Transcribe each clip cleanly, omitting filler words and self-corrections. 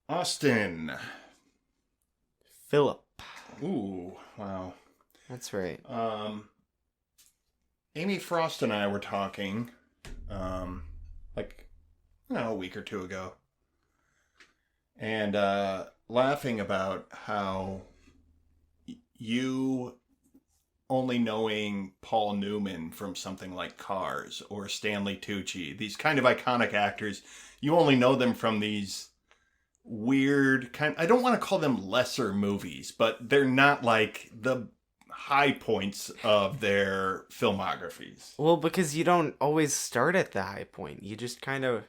Austin. Philip. Ooh, wow. That's right. Um, Amy Frost and I were talking, um, like, a week or two ago, and laughing about how you only knowing Paul Newman from something like Cars or Stanley Tucci, these kind of iconic actors, you only know them from these weird I don't want to call them lesser movies, but they're not like the high points of their filmographies. Well, because you don't always start at the high point. You just kind of.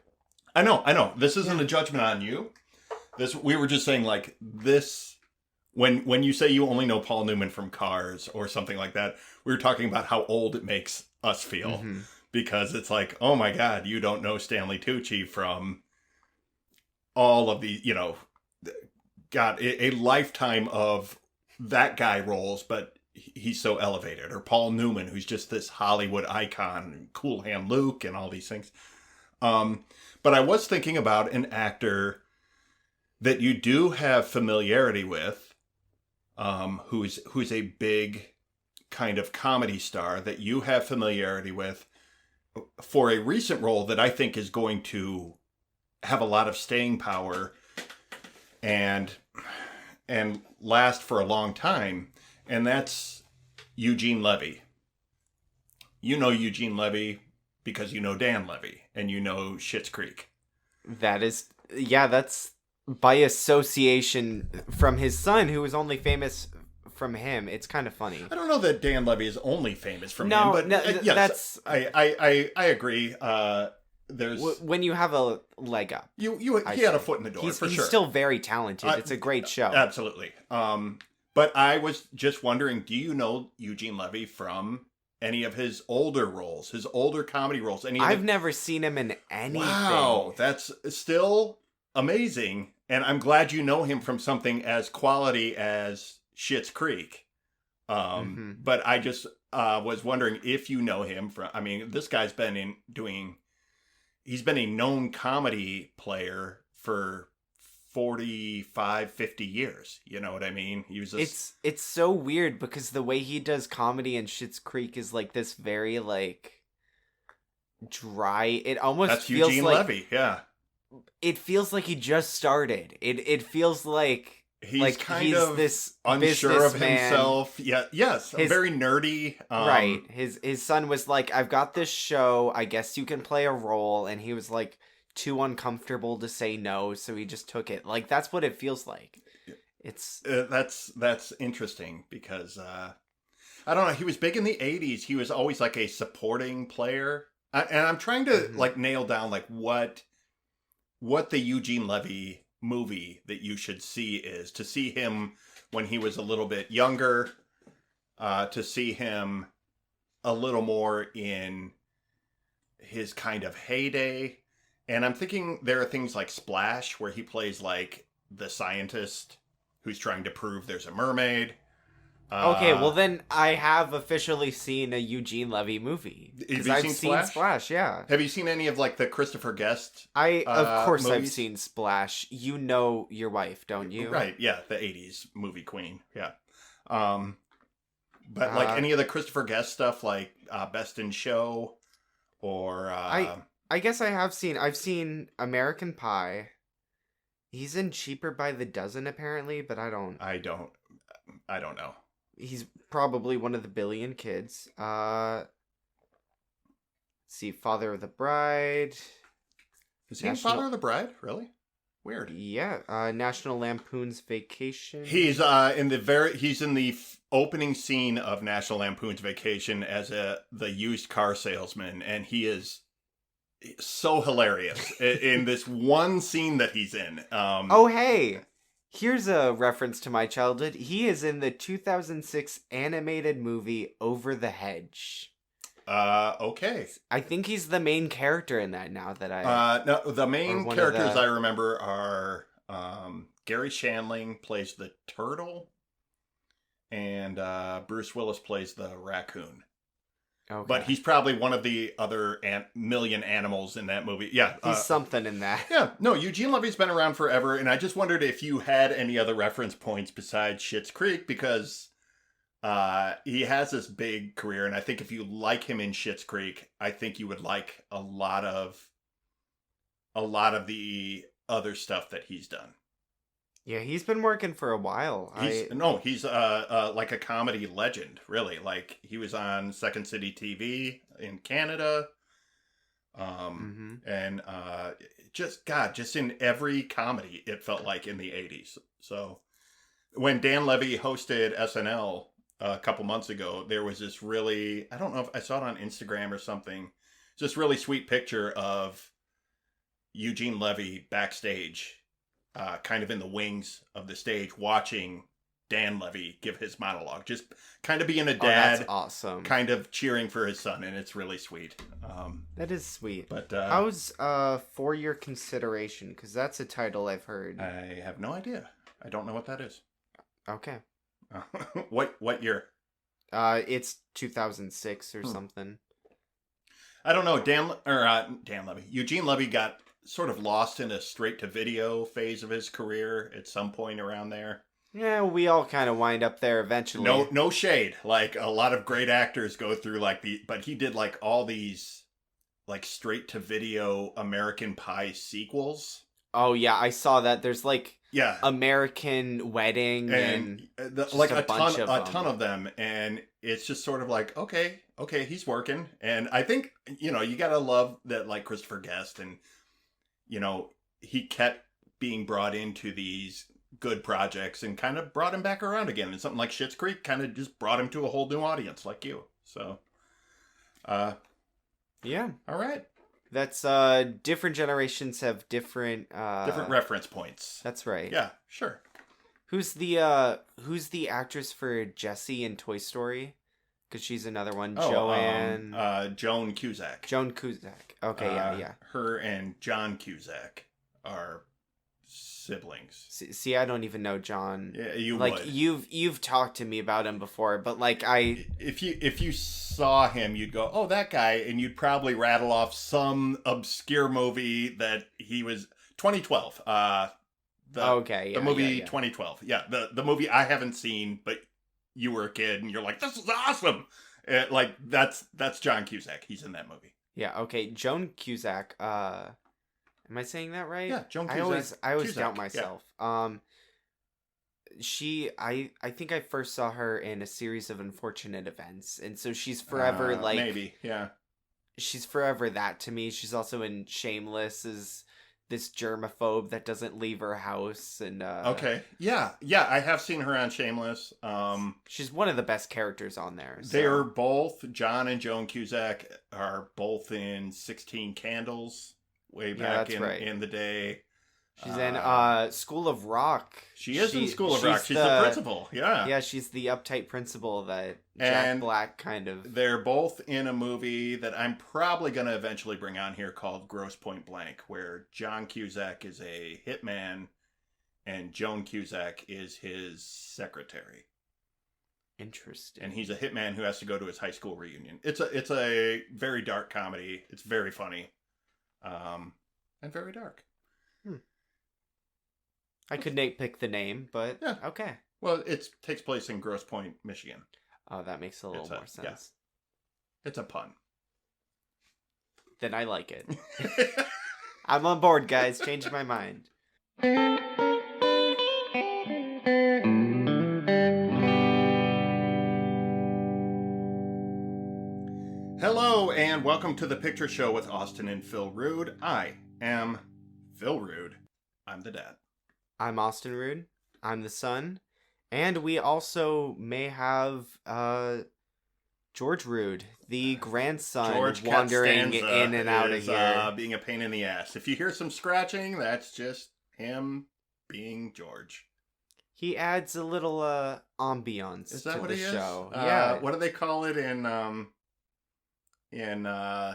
I know. This isn't Yeah. a judgment on you. This we were just saying like this when you say you only know Paul Newman from Cars or something like that, we were talking about how old it makes us feel Mm-hmm. because it's like, oh my god, you don't know Stanley Tucci from all of the, got a lifetime of that guy roles, but he's so elevated. Or Paul Newman, who's just this Hollywood icon, Cool Hand Luke, and all these things. Um, but I was thinking about an actor that you do have familiarity with, who's a big kind of comedy star that you have familiarity with for a recent role that I think is going to have a lot of staying power and last for a long time, and that's Eugene Levy. You know Eugene Levy because you know Dan Levy and you know Schitt's Creek. That is. Yeah, that's by association from his son, who was only famous from him. It's kind of funny. I don't know that Dan Levy is only famous from him, No, but no, yes, that's. I agree. There's When you have a leg up. he I had a say. foot in the door He's for sure. still very talented. It's a great show. Absolutely. But I was just wondering, do you know Eugene Levy from any of his older roles, his older comedy roles? I've never seen him in anything. Wow, that's still amazing, and I'm glad you know him from something as quality as Schitt's Creek. Mm-hmm. But I just was wondering if you know him from. I mean, this guy's been he's been a known comedy player for 45, 50 years. You know what I mean? He was It's so weird because the way he does comedy in Schitt's Creek is like this very like dry. It almost that's feels Eugene like Levy. Yeah, it feels like he just started. It feels like he's kind he's of this unsure of businessman. himself. Yeah, yes, very nerdy. Right. His son was like, "I've got this show. I guess you can play a role," and he was like too uncomfortable to say no, so he just took it. Like that's what it feels like. It's that's interesting because I don't know. He was big in the '80s. He was always like a supporting player, and I'm trying to like nail down like what the Eugene Levy movie that you should see is to see him when he was a little bit younger, to see him a little more in his kind of heyday. And I'm thinking there are things like Splash where he plays like the scientist who's trying to prove there's a mermaid. okay. Well, then I have officially seen a Eugene Levy movie Have because you I've seen seen Splash? Splash. Yeah. Have you seen any of like the Christopher Guest Of course I've movies? seen Splash. You know your wife, don't you? Right, yeah, the '80s movie queen, yeah. But like Uh, any of the Christopher Guest stuff, like Best in Show, or I guess I have seen. I've seen American Pie. He's in Cheaper by the Dozen apparently, but I don't. I don't know. He's probably one of the billion kids. See, Father of the Bride. Is he in Father of the Bride? Really? Weird. Yeah, National Lampoon's Vacation. He's he's in the opening scene of National Lampoon's Vacation as the used car salesman, and he is so hilarious in this one scene that he's in. Oh, hey! Here's a reference to my childhood. He is in the 2006 animated movie Over the Hedge. Okay. I think he's the main character in that now that No, the main one of characters the- I remember are Gary Shandling plays the turtle, and Bruce Willis plays the raccoon. Okay. But he's probably one of the other million animals in that movie. Yeah. He's something in that. Yeah. No, Eugene Levy's been around forever, and I just wondered if you had any other reference points besides Schitt's Creek, because he has this big career, and I think if you like him in Schitt's Creek, I think you would like a lot of the other stuff that he's done. Yeah, he's been working for a while. He's like a comedy legend, really. Like, he was on Second City TV in Canada, and just in every comedy, it felt like in the 80s. So when Dan Levy hosted SNL a couple months ago, there was this really, I don't know if I saw it on Instagram or something, just really sweet picture of Eugene Levy backstage, kind of in the wings of the stage, watching Dan Levy give his monologue, just kind of being a dad. That's awesome. Kind of cheering for his son, and it's really sweet. That is sweet. But how's For Your Consideration? Because that's a title I've heard. I have no idea. I don't know what that is. Okay. What year? It's 2006 or something. I don't know. Dan Levy. Eugene Levy got sort of lost in a straight-to-video phase of his career at some point around there. Yeah, we all kind of wind up there eventually. No shade. Like, a lot of great actors go through but he did like all these like straight-to-video American Pie sequels. Oh yeah, I saw that. There's like Yeah, American Wedding and like a ton of them, and it's just sort of like, okay, he's working, and I think, you gotta love that, like, Christopher Guest, and he kept being brought into these good projects and kind of brought him back around again, and something like Schitt's Creek kind of just brought him to a whole new audience like you. So, yeah, all right. That's different generations have different reference points. That's right. Yeah, sure. Who's the actress for Jessie in Toy Story? Because she's another one. Joan Cusack. Joan Cusack. Okay, yeah. Her and John Cusack are siblings. See, I don't even know John. Yeah, you like would. You've talked to me about him before, but like if you saw him, you'd go, oh, that guy, and you'd probably rattle off some obscure movie that he was 2012. The movie 2012. Yeah, the movie I haven't seen, but you were a kid and you're like, this is awesome. Like, that's John Cusack. He's in that movie. Yeah. Okay, Joan Cusack. Am I saying that right? Yeah, Joan Cusack. I always Cusack, doubt myself. Yeah. I think I first saw her in a series of unfortunate events, and so she's forever maybe, yeah. She's forever that to me. She's also in Shameless as this germaphobe that doesn't leave her house, and okay, yeah, I have seen her on Shameless. She's one of the best characters on there. So. They're both, John and Joan Cusack are both in 16 Candles. Way back in the day. She's in School of Rock. She is in School of Rock. She's the principal. Yeah. Yeah, she's the uptight principal that Jack Black kind of... They're both in a movie that I'm probably going to eventually bring on here called Gross Point Blank, where John Cusack is a hitman and Joan Cusack is his secretary. Interesting. And he's a hitman who has to go to his high school reunion. It's a very dark comedy. It's very funny. And very dark. I could pick the name, but yeah. Okay. Well, it takes place in Grosse Pointe, Michigan. Oh, that makes a little more sense. Yeah. It's a pun. Then I like it. I'm on board, guys. Changed my mind. Hello, and welcome to The Picture Show with Austin and Phil Rude. I am Phil Rude. I'm the dad. I'm Austin Rude. I'm the son. And we also may have George Rude, the grandson, George wandering in and out of here. Being a pain in the ass. If you hear some scratching, that's just him being George. He adds a little ambiance to the show. Yeah. What do they call it in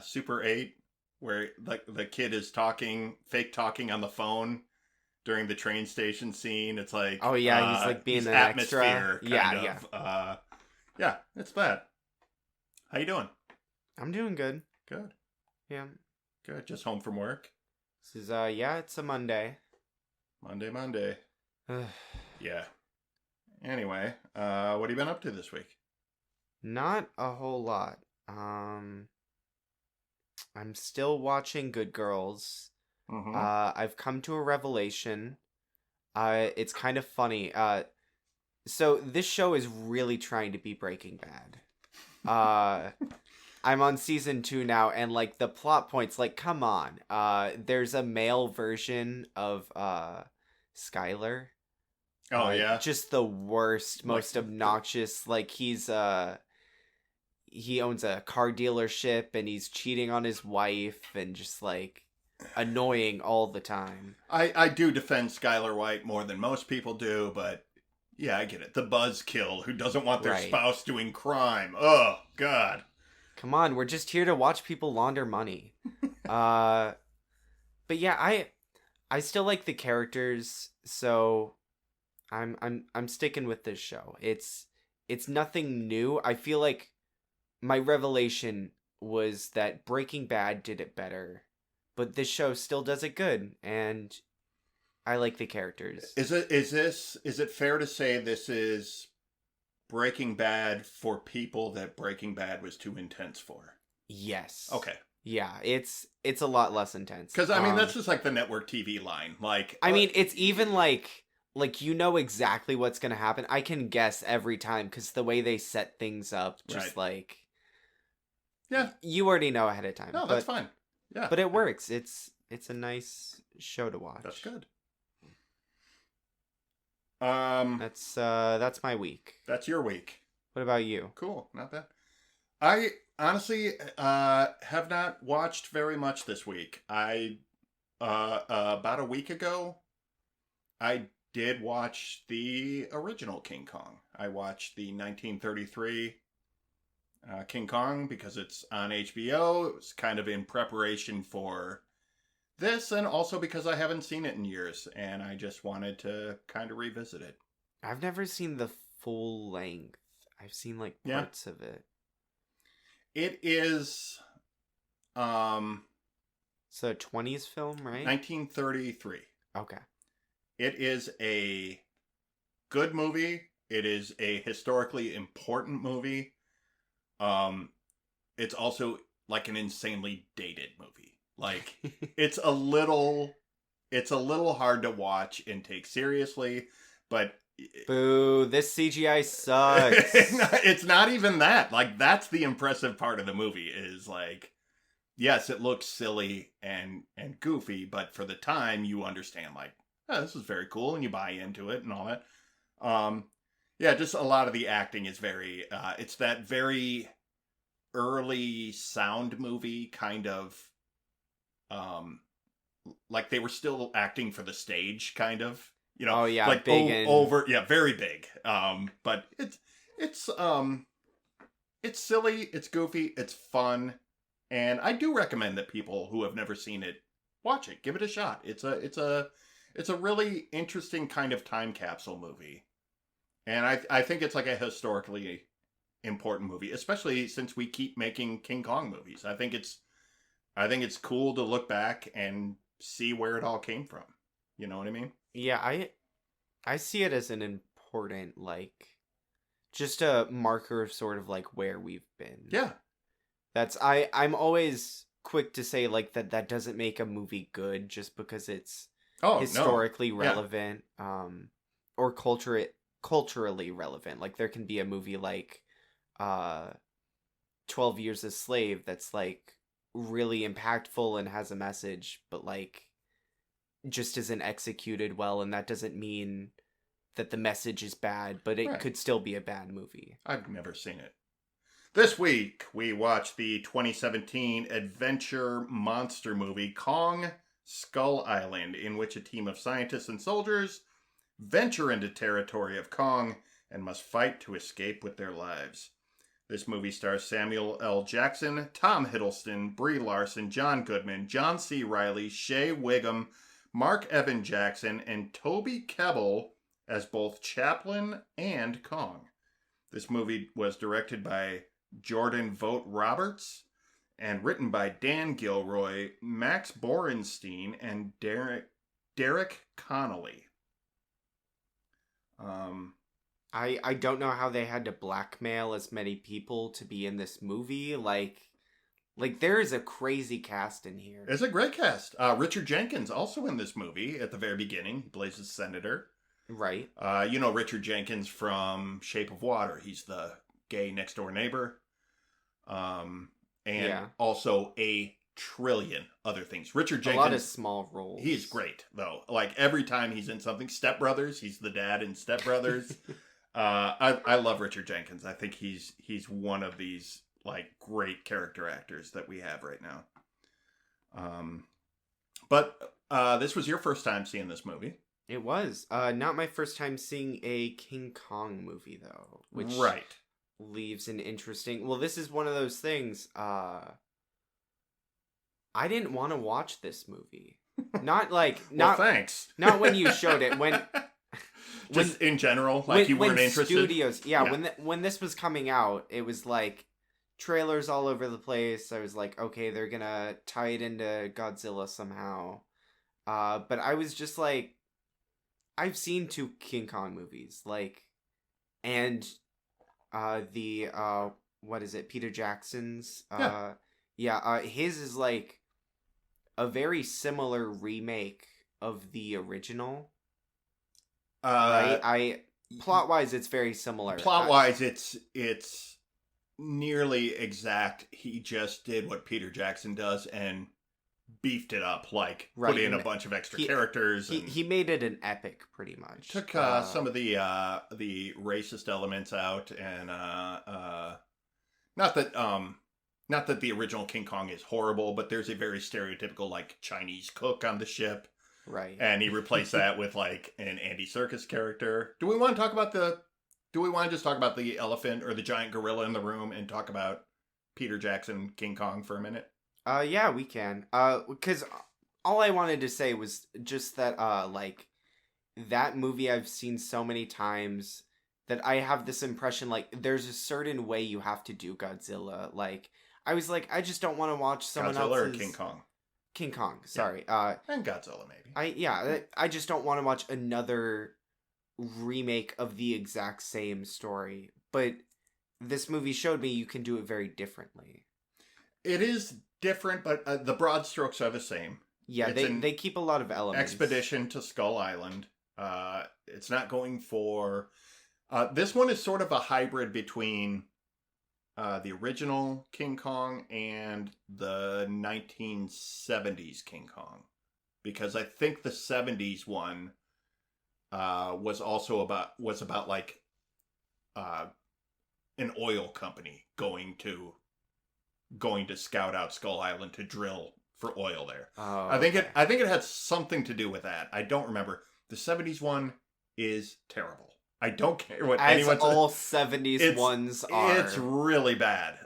Super 8, where like the kid is fake talking on the phone during the train station scene? It's like, oh yeah, he's like being an atmosphere extra. Yeah, it's that. How you doing? I'm doing good. Good. Yeah. Good. Just home from work. This is it's a Monday. Monday. Yeah. Anyway, what have you been up to this week? Not a whole lot. I'm still watching Good Girls. Mm-hmm. I've come to a revelation. It's kind of funny. So this show is really trying to be Breaking Bad. I'm on season 2 now, and like the plot points, like come on. There's a male version of Skylar. Oh, yeah? Just the worst, Like, most obnoxious. Like he owns a car dealership and he's cheating on his wife and just like annoying all the time. I do defend Skylar White more than most people do, but yeah, I get it. The buzzkill who doesn't want their Right. spouse doing crime. Oh, God. Come on, we're just here to watch people launder money. But yeah, I still like the characters, so I'm sticking with this show. It's nothing new. I feel like my revelation was that Breaking Bad did it better, but this show still does it good, and I like the characters. Is it fair to say this is Breaking Bad for people that Breaking Bad was too intense for? Yes. Okay. Yeah, it's a lot less intense. Because, I mean, that's just like the network TV line. Like, I mean, it's even like you know exactly what's gonna happen. I can guess every time because the way they set things up, just Right. like yeah. you already know ahead of time. No, that's fine. Yeah. But it works. It's a nice show to watch. That's good. That's my week. That's your week. What about you? Cool. Not bad. I honestly have not watched very much this week. I about a week ago, I did watch the original King Kong. I watched the 1933 King Kong because it's on HBO. It was kind of in preparation for this, and also because I haven't seen it in years, and I just wanted to kind of revisit it. I've never seen the full length. I've seen like parts of it. It is It's a 20s film, right? 1933. Okay. It is a good movie. It is a historically important movie. It's also like an insanely dated movie. Like it's a little hard to watch and take seriously, but Boo, this CGI sucks. It's not even that. Like that's the impressive part of the movie is like yes, it looks silly and goofy, but for the time you understand like, oh, this is very cool and you buy into it and all that. Yeah, just a lot of the acting is very it's that very early sound movie kind of like they were still acting for the stage kind of, you know. Oh yeah, like big over yeah, very big. But it's silly, it's goofy, it's fun, and I do recommend that people who have never seen it watch it. Give it a shot. It's a really interesting kind of time capsule movie. And I think it's like a historically important movie, especially since we keep making King Kong movies. I think it's cool to look back and see where it all came from. You know what I mean? Yeah, I see it as an important like just a marker of sort of like where we've been. Yeah. That's I'm always quick to say like that doesn't make a movie good just because it's historically relevant or culturally relevant. Like there can be a movie like 12 Years a Slave that's like really impactful and has a message, but like just isn't executed well, and that doesn't mean that the message is bad, but it could still be a bad movie. I've never seen it. This week, we watched the 2017 adventure monster movie Kong Skull Island, in which a team of scientists and soldiers venture into territory of Kong and must fight to escape with their lives. This movie stars Samuel L. Jackson, Tom Hiddleston, Brie Larson, John Goodman, John C. Reilly, Shea Wiggum, Mark Evan Jackson, and Toby Kebbell as both Chaplin and Kong. This movie was directed by Jordan Vogt Roberts, and written by Dan Gilroy, Max Borenstein, and Derek Connolly. I don't know how they had to blackmail as many people to be in this movie. Like there is a crazy cast in here. It's a great cast. Richard Jenkins also in this movie at the very beginning. He plays the senator. Right. You know Richard Jenkins from Shape of Water. He's the gay next door neighbor. And also a trillion other things. Richard Jenkins. A lot of small roles. He's great, though. Like, every time he's in something. Step Brothers. He's the dad in Step Brothers. I love Richard Jenkins. I think he's one of these, like, great character actors that we have right now. But this was your first time seeing this movie. It was. Not my first time seeing a King Kong movie, though. Which right. Leaves an interesting... Well, this is one of those things. I didn't want to watch this movie. Not like... Well, thanks. Not when you showed it. Just in general? Like, you weren't interested? Studios... Yeah. When this was coming out, it was like... trailers all over the place. I was like, okay, they're gonna tie it into Godzilla somehow. But I was just like... I've seen 2 King Kong movies, like, and what is it, Peter Jackson's? His is like a very similar remake of the original. Right? Plot-wise, it's very similar. Plot-wise, it's nearly exact. He just did what Peter Jackson does and beefed it up, like put in a bunch of extra characters. He made it an epic, pretty much. Took some of the racist elements out, and not that the original King Kong is horrible, but there's a very stereotypical like Chinese cook on the ship, right? And he replaced that with like an Andy Serkis character. Do we want to just talk about the elephant or the giant gorilla in the room and talk about Peter Jackson King Kong for a minute? Yeah, we can. Because all I wanted to say was just that, like, that movie I've seen so many times that I have this impression, like, there's a certain way you have to do Godzilla. Like, I was like, I just don't want to watch someone else's... Godzilla or King Kong? King Kong, sorry. Yeah. And Godzilla, maybe. I just don't want to watch another remake of the exact same story. But this movie showed me you can do it very differently. It is different, but the broad strokes are the same. Yeah, they keep a lot of elements. Expedition to Skull Island. It's not going for... this one is sort of a hybrid between the original King Kong and the 1970s King Kong. Because I think the 70s one was about like an oil company going to scout out Skull Island to drill for oil there. Oh, I think it had something to do with that. I don't remember. The 70s one is terrible. I don't care what anyone says. All 70s ones are. It's really bad.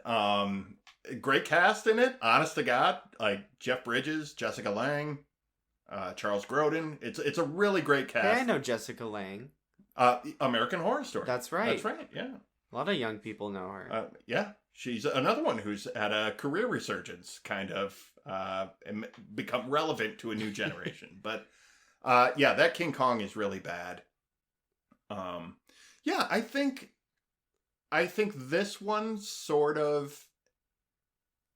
Great cast in it, honest to God. Like Jeff Bridges, Jessica Lange, Charles Grodin. It's a really great cast. Hey, I know Jessica Lange. American Horror Story. That's right. Yeah. A lot of young people know her. Yeah. She's another one who's had a career resurgence, kind of, and become relevant to a new generation. But, that King Kong is really bad. I think this one sort of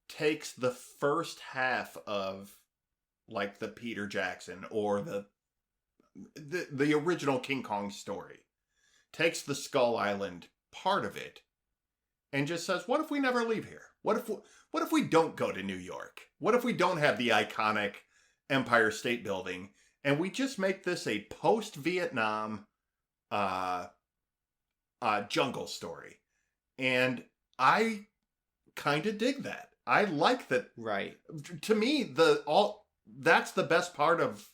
takes the first half of, like, the Peter Jackson or the original King Kong story. Takes the Skull Island part of it and just says, what if we never leave here? What if we don't go to New York? What if we don't have the iconic Empire State Building and we just make this a post-Vietnam jungle story? And I kind of dig that. I like that. Right. To me, that's the best part of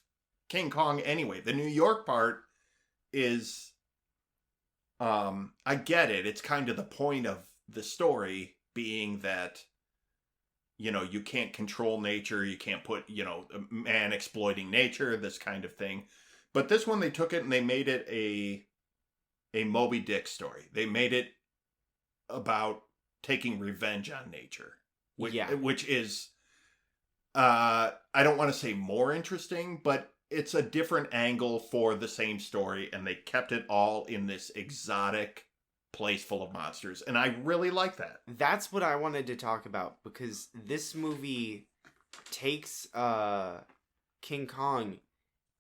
King Kong anyway. The New York part is, I get it. It's kind of the point of the story being that, you can't control nature. You can't put, man exploiting nature, this kind of thing. But this one, they took it and they made it a Moby Dick story. They made it about taking revenge on nature. which is, I don't want to say more interesting, but it's a different angle for the same story, and they kept it all in this exotic place full of monsters, and I really like that. That's what I wanted to talk about, because this movie takes King Kong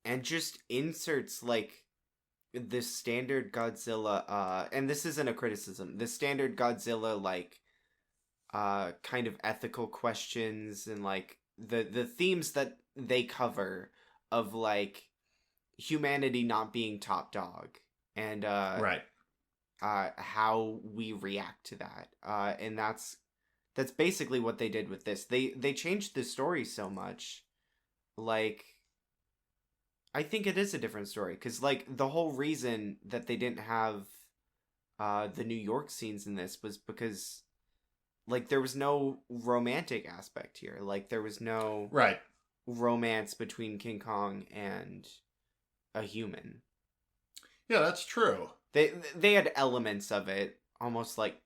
and just inserts like the standard Godzilla, and this isn't a criticism, the standard Godzilla like kind of ethical questions, and like the themes that they cover of like humanity not being top dog, and Right. how we react to that, and that's basically what they did with this. They changed the story so much, like I think it is a different story, because like the whole reason that they didn't have the New York scenes in this was because like there was no romantic aspect here. Like there was no Right. romance between King Kong and a human. Yeah, that's true. They had elements of it, almost like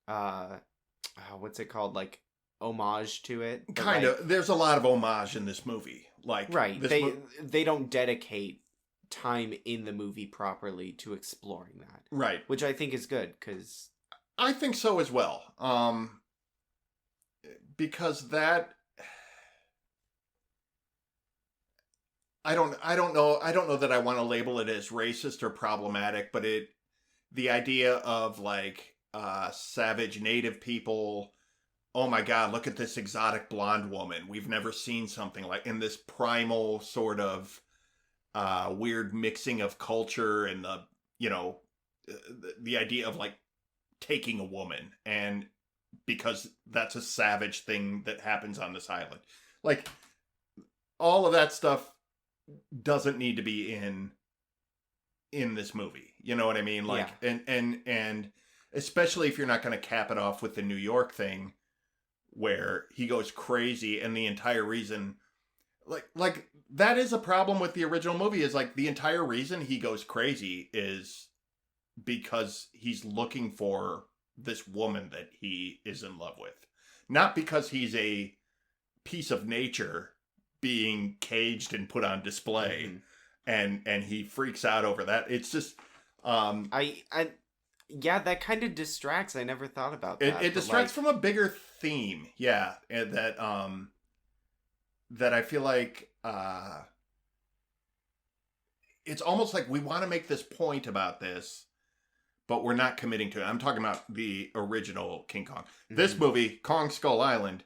what's it called, like homage to it. But Kind like, of. There's a lot of homage in this movie. Like right. this They don't dedicate time in the movie properly to exploring that. Right. Which I think is good, because I think so as well. Because that I don't know that I want to label it as racist or problematic, but the idea of like savage native people, oh my god, look at this exotic blonde woman. We've never seen something like, in this primal sort of weird mixing of culture, and the idea of like taking a woman, and because that's a savage thing that happens on this island. Like all of that stuff doesn't need to be in this movie. You know what I mean? Like, yeah. and especially if you're not going to cap it off with the New York thing where he goes crazy, and the entire reason like that is a problem with the original movie, is like the entire reason he goes crazy is because he's looking for this woman that he is in love with, not because he's a piece of nature being caged and put on display. Mm-hmm. and he freaks out over that. It's just yeah, that kind of distracts. I never thought about that. It distracts from a bigger theme. Yeah, and that I feel like it's almost like we want to make this point about this, but we're not committing to it. I'm talking about the original King Kong. Mm-hmm. This movie, Kong Skull Island,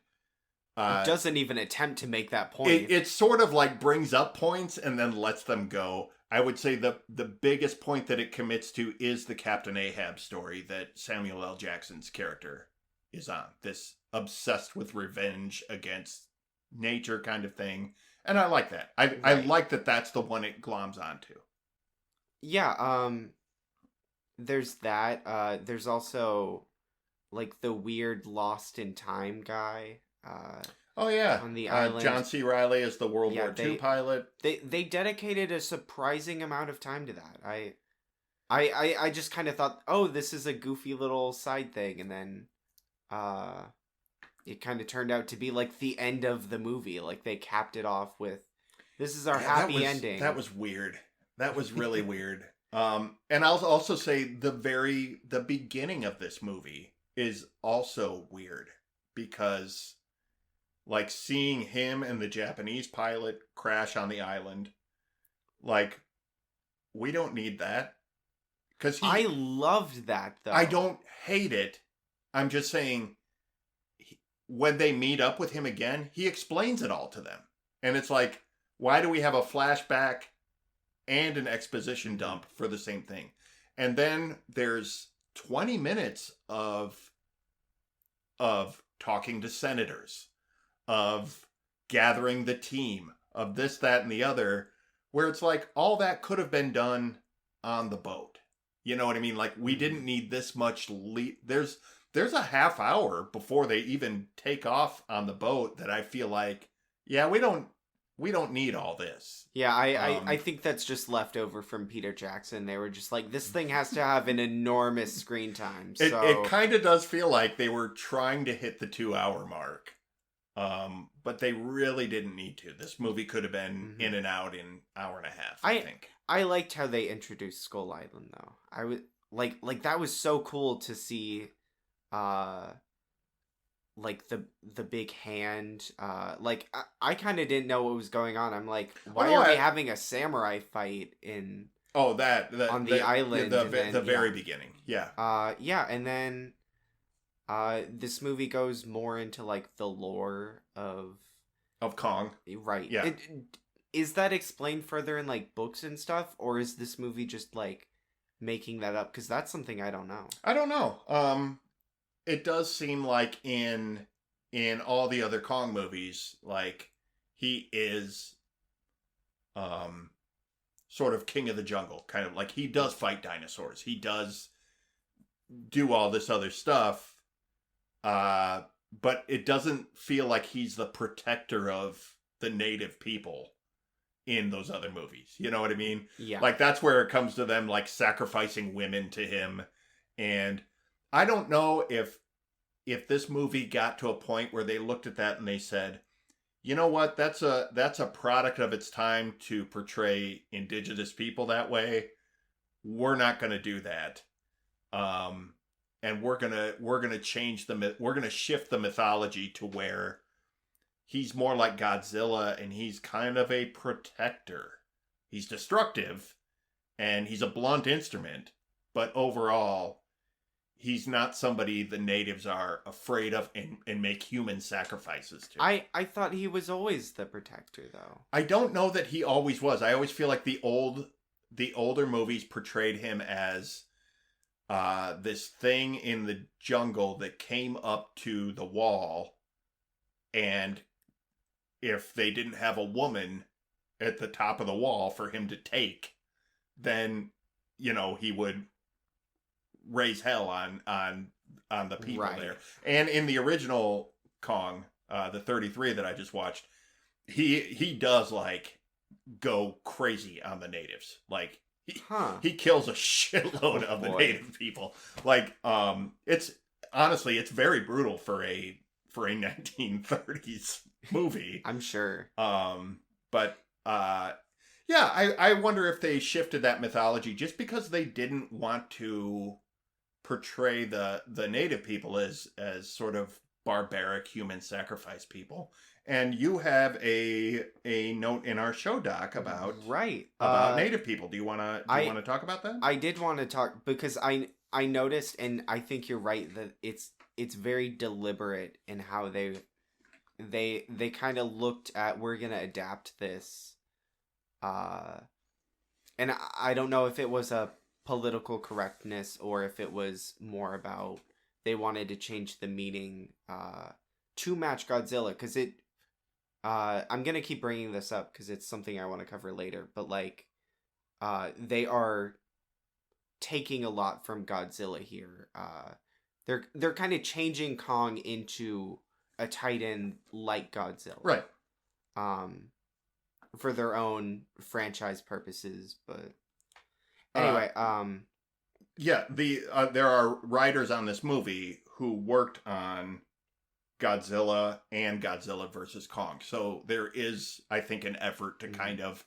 it doesn't even attempt to make that point. It sort of like brings up points and then lets them go. I would say the biggest point that it commits to is the Captain Ahab story that Samuel L. Jackson's character is on. This obsessed with revenge against nature kind of thing. And I like that. I like that that's the one it gloms onto. Yeah, there's that. There's also like the weird Lost in Time guy. Oh yeah, on the island. John C. Reilly is the World War II pilot. They dedicated a surprising amount of time to that. I just kind of thought, oh, this is a goofy little side thing, and then it kind of turned out to be like the end of the movie. Like they capped it off with, this is our happy ending. That was weird. That was really weird. And I'll also say the beginning of this movie is also weird, because like seeing him and the Japanese pilot crash on the island, like, we don't need that. Because I loved that, though. I don't hate it. I'm just saying, when they meet up with him again, he explains it all to them. And it's like, why do we have a flashback and an exposition dump for the same thing? And then there's 20 minutes of talking to senators, of gathering the team, of this, that, and the other, where it's like, all that could have been done on the boat. You know what I mean? Like, we didn't need this much there's a half hour before they even take off on the boat that I feel like, yeah, we don't we don't need all this. Yeah, I think that's just left over from Peter Jackson. They were just like, this thing has to have an enormous screen time. So It kind of does feel like they were trying to hit the 2-hour mark. But they really didn't need to. This movie could have been in and out in hour and a half, I think. I liked how they introduced Skull Island though. I was like that was so cool to see like the big hand. Like I kind of didn't know what was going on. I'm like, why are we having a samurai fight in on the island? The very beginning. Yeah. Yeah, and then this movie goes more into like the lore of Kong. Right. Yeah. Is that explained further in like books and stuff, or is this movie just like making that up? Because that's something I don't know. I don't know. It does seem like in all the other Kong movies, like he is sort of king of the jungle, kind of like he does fight dinosaurs. He does do all this other stuff. But it doesn't feel like he's the protector of the native people in those other movies. You know what I mean? Yeah. Like that's where it comes to them like sacrificing women to him. And I don't know if this movie got to a point where they looked at that and they said, you know what, that's a product of its time to portray indigenous people that way. We're not going to do that. And we're gonna change we're gonna shift the mythology to where he's more like Godzilla and he's kind of a protector. He's destructive and he's a blunt instrument, but overall he's not somebody the natives are afraid of and make human sacrifices to. I thought he was always the protector though. I don't know that he always was. I always feel like the older movies portrayed him as this thing in the jungle that came up to the wall, and if they didn't have a woman at the top of the wall for him to take, then, you know, he would raise hell on the people there. And in the original Kong, the 33 that I just watched, he does like go crazy on the natives. Like he kills a shitload of the native people. Like it's honestly it's very brutal for a 1930s movie. I'm sure. But yeah, I wonder if they shifted that mythology just because they didn't want to portray the native people as sort of barbaric human sacrifice people. And you have a note in our show doc about native people. Do you want to talk about that? I did want to talk because I noticed, and I think you're right, that it's very deliberate in how they kind of looked at, we're gonna adapt this, and I don't know if it was a political correctness or if it was more about they wanted to change the meaning to match Godzilla, because it I'm gonna keep bringing this up because it's something I want to cover later, but like they are taking a lot from Godzilla here. They're kind of changing Kong into a titan like Godzilla, right? For their own franchise purposes, but anyway, yeah, there are writers on this movie who worked on Godzilla and Godzilla versus Kong. So there is, I think, an effort to kind of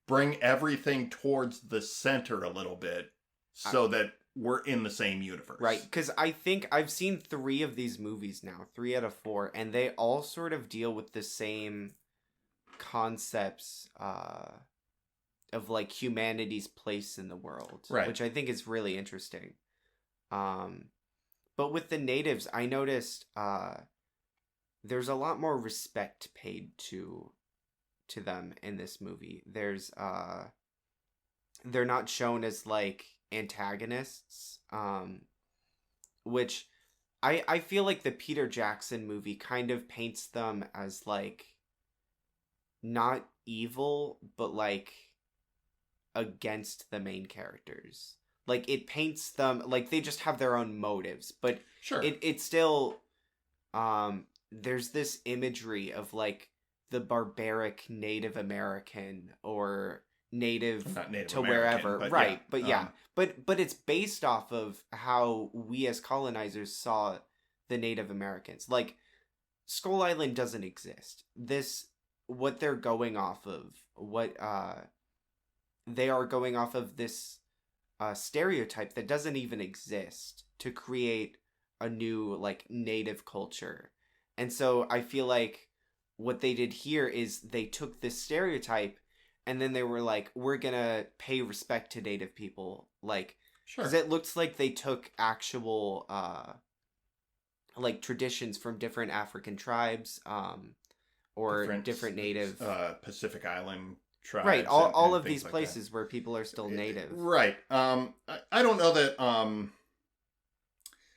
bring everything towards the center a little bit so that we're in the same universe. Right, because I think I've seen 3 of these movies now, 3 out of 4, and they all sort of deal with the same concepts of like humanity's place in the world, right, which I think is really interesting. But with the natives, I noticed there's a lot more respect paid to them in this movie. There's they're not shown as like antagonists, which I feel like the Peter Jackson movie kind of paints them as like not evil, but like against the main characters. Like it paints them like they just have their own motives, but sure, it still there's this imagery of like the barbaric Native American or native Not Native to American, wherever, but right? yeah, But yeah, but it's based off of how we as colonizers saw the Native Americans. Like Skull Island doesn't exist. This what they're going off of, what they are going off of this stereotype that doesn't even exist to create a new like native culture. And so I feel like what they did here is they took this stereotype and then they were like, we're gonna pay respect to native people, like, sure. because it looks like they took actual like traditions from different African tribes, or different native Pacific Island tribes, right, all and of things these like places where people are still native. Right. I don't know that.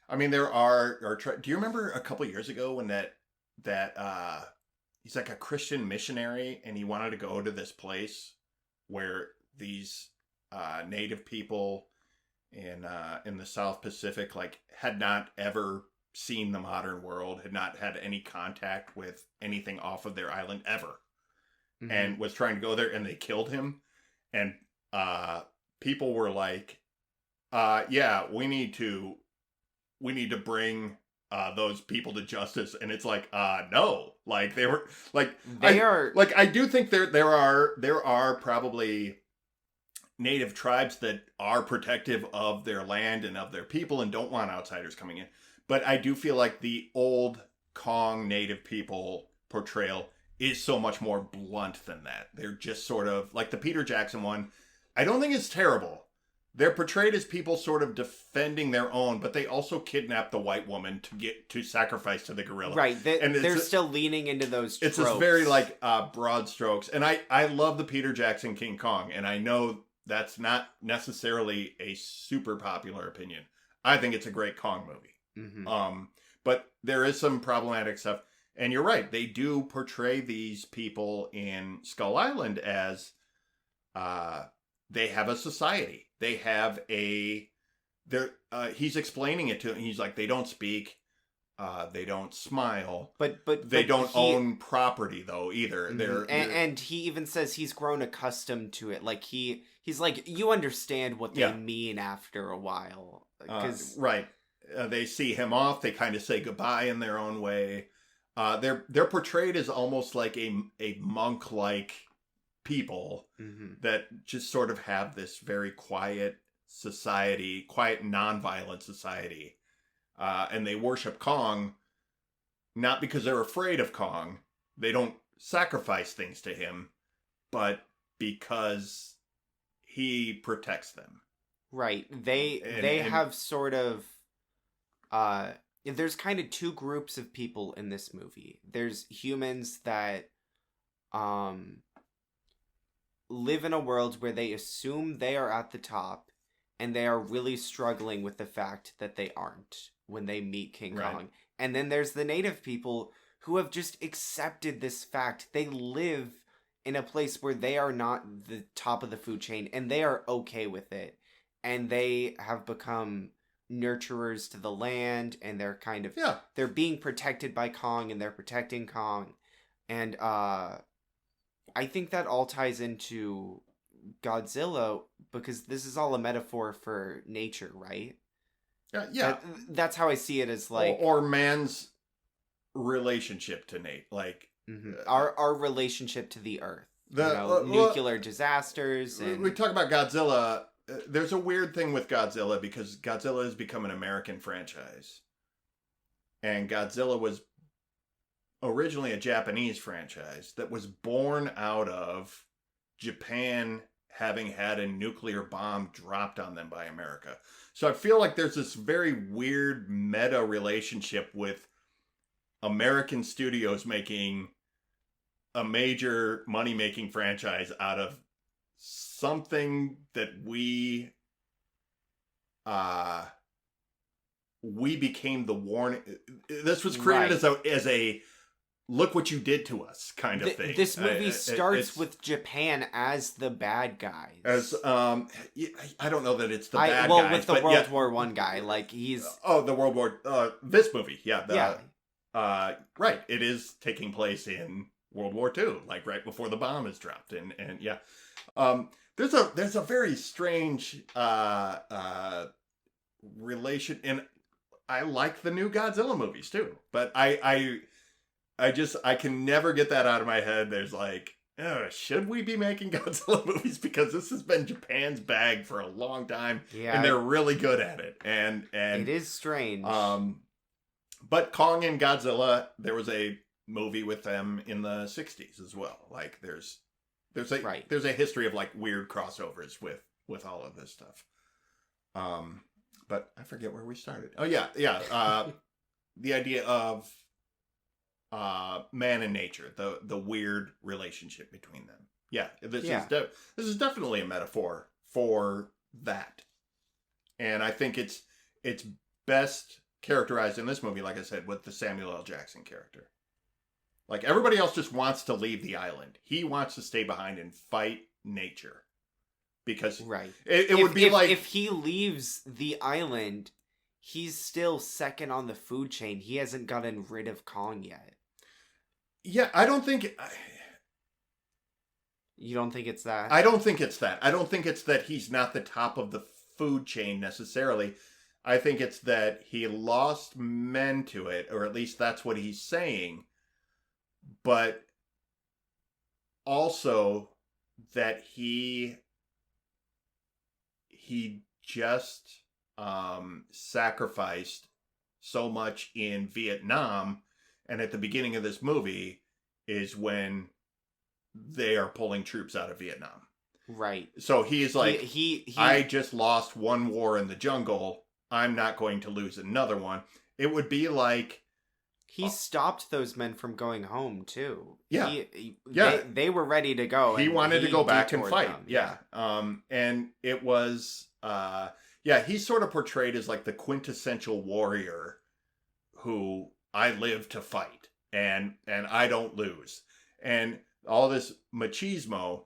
I mean, there are. Do you remember a couple years ago when that he's like a Christian missionary and he wanted to go to this place where these native people in the South Pacific like had not ever seen the modern world, had not had any contact with anything off of their island ever, and was trying to go there, and they killed him, and people were like, yeah, we need to bring those people to justice. And it's like, no, like they were like, I do think there are probably native tribes that are protective of their land and of their people and don't want outsiders coming in. But I do feel like the old Kong native people portrayal is so much more blunt than that. They're just sort of like the Peter Jackson one. I don't think it's terrible. They're portrayed as people sort of defending their own, but they also kidnap the white woman to sacrifice to the gorilla. Right, they're still leaning into those tropes. It's this very like broad strokes, and I love the Peter Jackson King Kong, and I know that's not necessarily a super popular opinion. I think it's a great Kong movie. But there is some problematic stuff, and you're right. They do portray these people in Skull Island as they have a society. They have he's explaining it to him. He's like, they don't speak, they don't smile, but they don't own property though either. And he even says he's grown accustomed to it. Like he's like, you understand what they mean after a while, right. They see him off. They kind of say goodbye in their own way. They're portrayed as almost like a monk-like people that just sort of have this very quiet society, quiet non-violent society, and they worship Kong not because they're afraid of Kong. They don't sacrifice things to him, but because he protects them. Right. They have sort of there's kind of two groups of people in this movie. There's humans that live in a world where they assume they are at the top, and they are really struggling with the fact that they aren't when they meet King Kong. And then there's the native people who have just accepted this fact. They live in a place where they are not the top of the food chain, and they are okay with it. And they have become nurturers to the land, and they're kind of they're being protected by Kong, and they're protecting Kong. And I think that all ties into Godzilla, because this is all a metaphor for nature, right? That's how I see it, as like or man's relationship to Nate, like our relationship to the earth, nuclear disasters. And we talk about Godzilla. There's a weird thing with Godzilla because Godzilla has become an American franchise, and Godzilla was originally a Japanese franchise that was born out of Japan having had a nuclear bomb dropped on them by America. So I feel like there's this very weird meta relationship with American studios making a major money-making franchise out of something that we became the warning. This was created as a look what you did to us kind of thing. This movie starts with Japan as the bad guys. As I don't know that it's the bad guys. With the World War I guy, like he's the World War this movie, right. It is taking place in World War II, like right before the bomb is dropped, and yeah, there's a very strange relation, and I like the new Godzilla movies too, but I can never get that out of my head. There's like, oh, should we be making Godzilla movies, because this has been Japan's bag for a long time, Yeah, and they're really good at it, and it is strange. But Kong and Godzilla, there was a movie with them in the 60s as well. Like there's a history of like weird crossovers with all of this stuff. But I forget where we started. Oh yeah. The idea of man and nature, the weird relationship between them. Yeah, this is definitely a metaphor for that. And I think it's best characterized in this movie, like I said, with the Samuel L. Jackson character. Like, everybody else just wants to leave the island. He wants to stay behind and fight nature. Because it would be like... If he leaves the island, he's still second on the food chain. He hasn't gotten rid of Kong yet. Yeah, I don't think... You don't think it's that? I don't think it's that. I don't think it's that he's not the top of the food chain necessarily. I think it's that he lost men to it, or at least that's what he's saying. But also that he just sacrificed so much in Vietnam, and at the beginning of this movie is when they are pulling troops out of Vietnam. Right. So he's like, I just lost one war in the jungle. I'm not going to lose another one. It would be like... He stopped those men from going home, too. Yeah. They were ready to go. He wanted to go back and fight. Them. Yeah. And it was... he's sort of portrayed as like the quintessential warrior who I live to fight. And I don't lose. And all this machismo...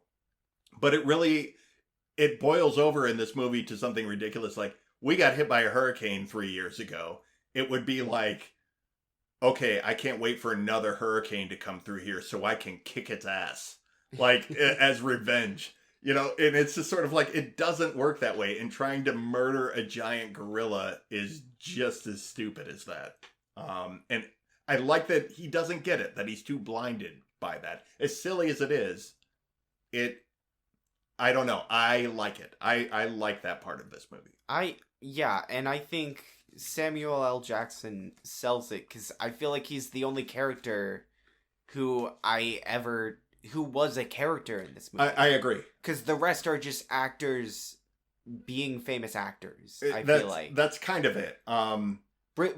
But it boils over in this movie to something ridiculous. Like, we got hit by a hurricane 3 years ago. It would be like, okay, I can't wait for another hurricane to come through here so I can kick its ass. Like, as revenge. You know, and it's just sort of like, it doesn't work that way. And trying to murder a giant gorilla is just as stupid as that. And I like that he doesn't get it, that he's too blinded by that. As silly as it is, I don't know. I like it. I like that part of this movie. And I think Samuel L. Jackson sells it, because I feel like he's the only character who was a character in this movie. I agree. Because the rest are just actors being famous actors, I feel like. That's kind of it.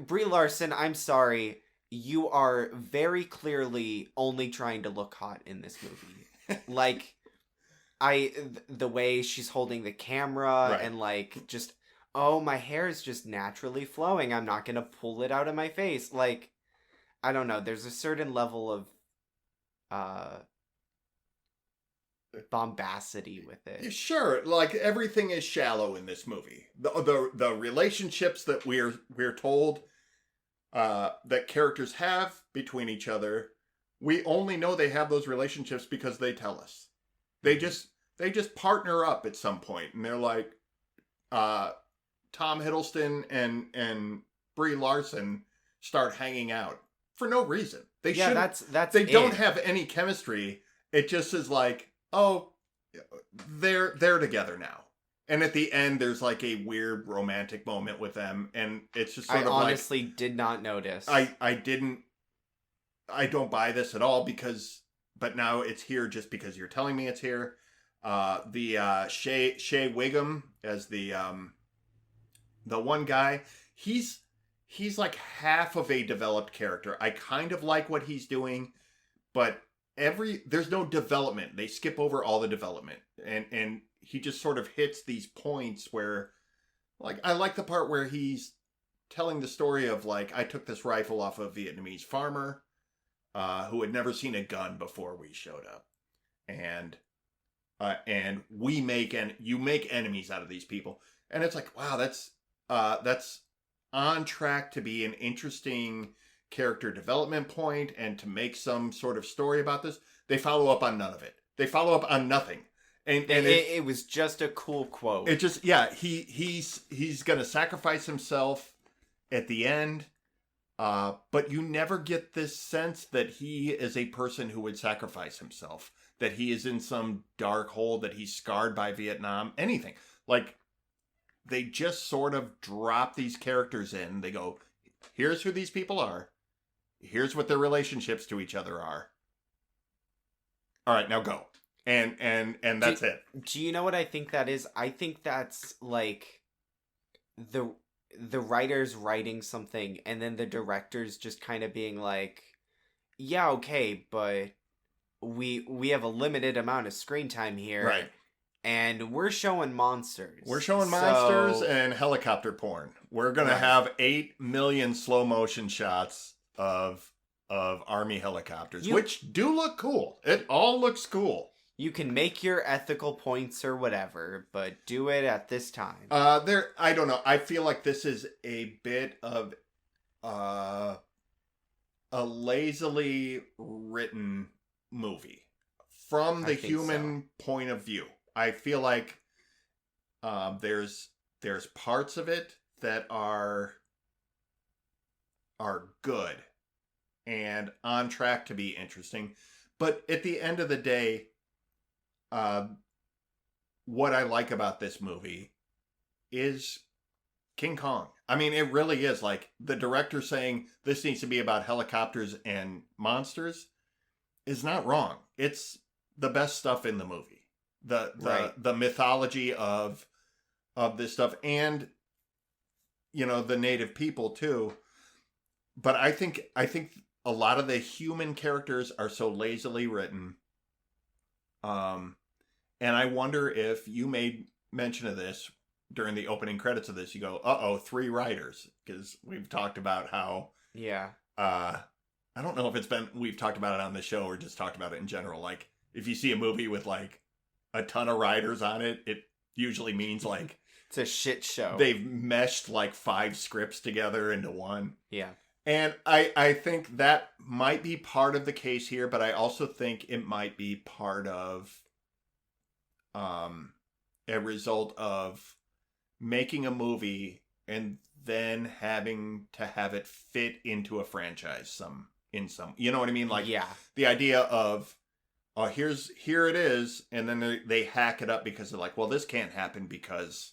Brie Larson, I'm sorry, you are very clearly only trying to look hot in this movie. Like... the way she's holding the camera and like just, oh, my hair is just naturally flowing. I'm not going to pull it out of my face. Like, I don't know. There's a certain level of bombacity with it. Sure. Like, everything is shallow in this movie. The relationships that we're told that characters have between each other, we only know they have those relationships because they tell us. They just partner up at some point, and they're like, Tom Hiddleston and Brie Larson start hanging out for no reason. They don't have any chemistry. It just is like, oh, they're together now. And at the end, there's like a weird romantic moment with them, and it's just sort of like, I honestly did not notice. I don't buy this at all but now it's here just because you're telling me it's here. Shea Wiggum as the one guy, he's like half of a developed character. I kind of like what he's doing, but there's no development. They skip over all the development, and he just sort of hits these points where, like, I like the part where he's telling the story of, like, I took this rifle off a Vietnamese farmer who had never seen a gun before we showed up, and you make enemies out of these people. And it's like, wow, that's on track to be an interesting character development point and to make some sort of story about this, they follow up on none of it. They follow up on nothing. And it was just a cool quote. It just, he's going to sacrifice himself at the end. But you never get this sense that he is a person who would sacrifice himself, that he is in some dark hole, that he's scarred by Vietnam, anything. Like, they just sort of drop these characters in. They go, here's who these people are. Here's what their relationships to each other are. All right, now go. And that's it. Do you know what I think that is? I think that's like the writers writing something and then the directors just kind of being like, yeah, okay, but we have a limited amount of screen time here. Right. And we're showing monsters. We're showing monsters and helicopter porn. We're going to have 8 million slow motion shots of Army helicopters, which do look cool. It all looks cool. You can make your ethical points or whatever, but do it at this time. I don't know. I feel like this is a bit of a lazily written movie from the human point of view. I feel like there's parts of it that are good and on track to be interesting, but at the end of the day, what I like about this movie is King Kong. I mean, it really is. Like, the director saying this needs to be about helicopters and monsters is not wrong. It's the best stuff in the movie. The mythology of this stuff, and the native people too. But I think a lot of the human characters are so lazily written. And I wonder if you made mention of this during the opening credits of this. You go, 3 writers, because we've talked about how I don't know if we've talked about it on the show or just talked about it in general. Like, if you see a movie with like a ton of writers on it, it usually means like it's a shit show. They've meshed like 5 scripts together into one. Yeah. And I think that might be part of the case here, but I also think it might be part of a result of making a movie and then having to have it fit into a franchise you know what I mean? Like, yeah, the idea of, here it is, and then they hack it up because they're like, well, this can't happen because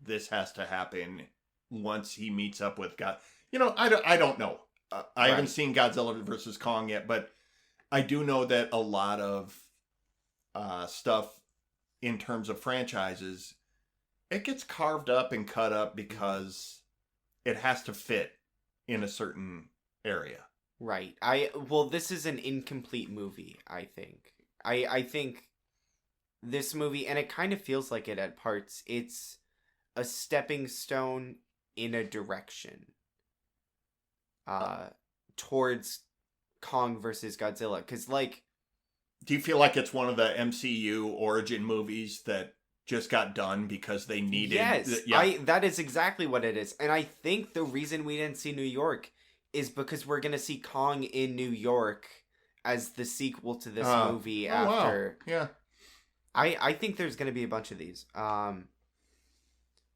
this has to happen once he meets up with God. I don't know. I haven't seen Godzilla vs. Kong yet, but I do know that a lot of stuff in terms of franchises, it gets carved up and cut up because it has to fit in a certain area. Right. This is an incomplete movie, I think. I think this movie, and it kind of feels like it at parts, it's a stepping stone in a direction towards Kong versus Godzilla. Because, like, do you feel like it's one of the MCU origin movies that just got done because they needed... Yes, that is exactly what it is. And I think the reason we didn't see New York is because we're going to see Kong in New York as the sequel to this movie after. Wow. Yeah. I think there's going to be a bunch of these,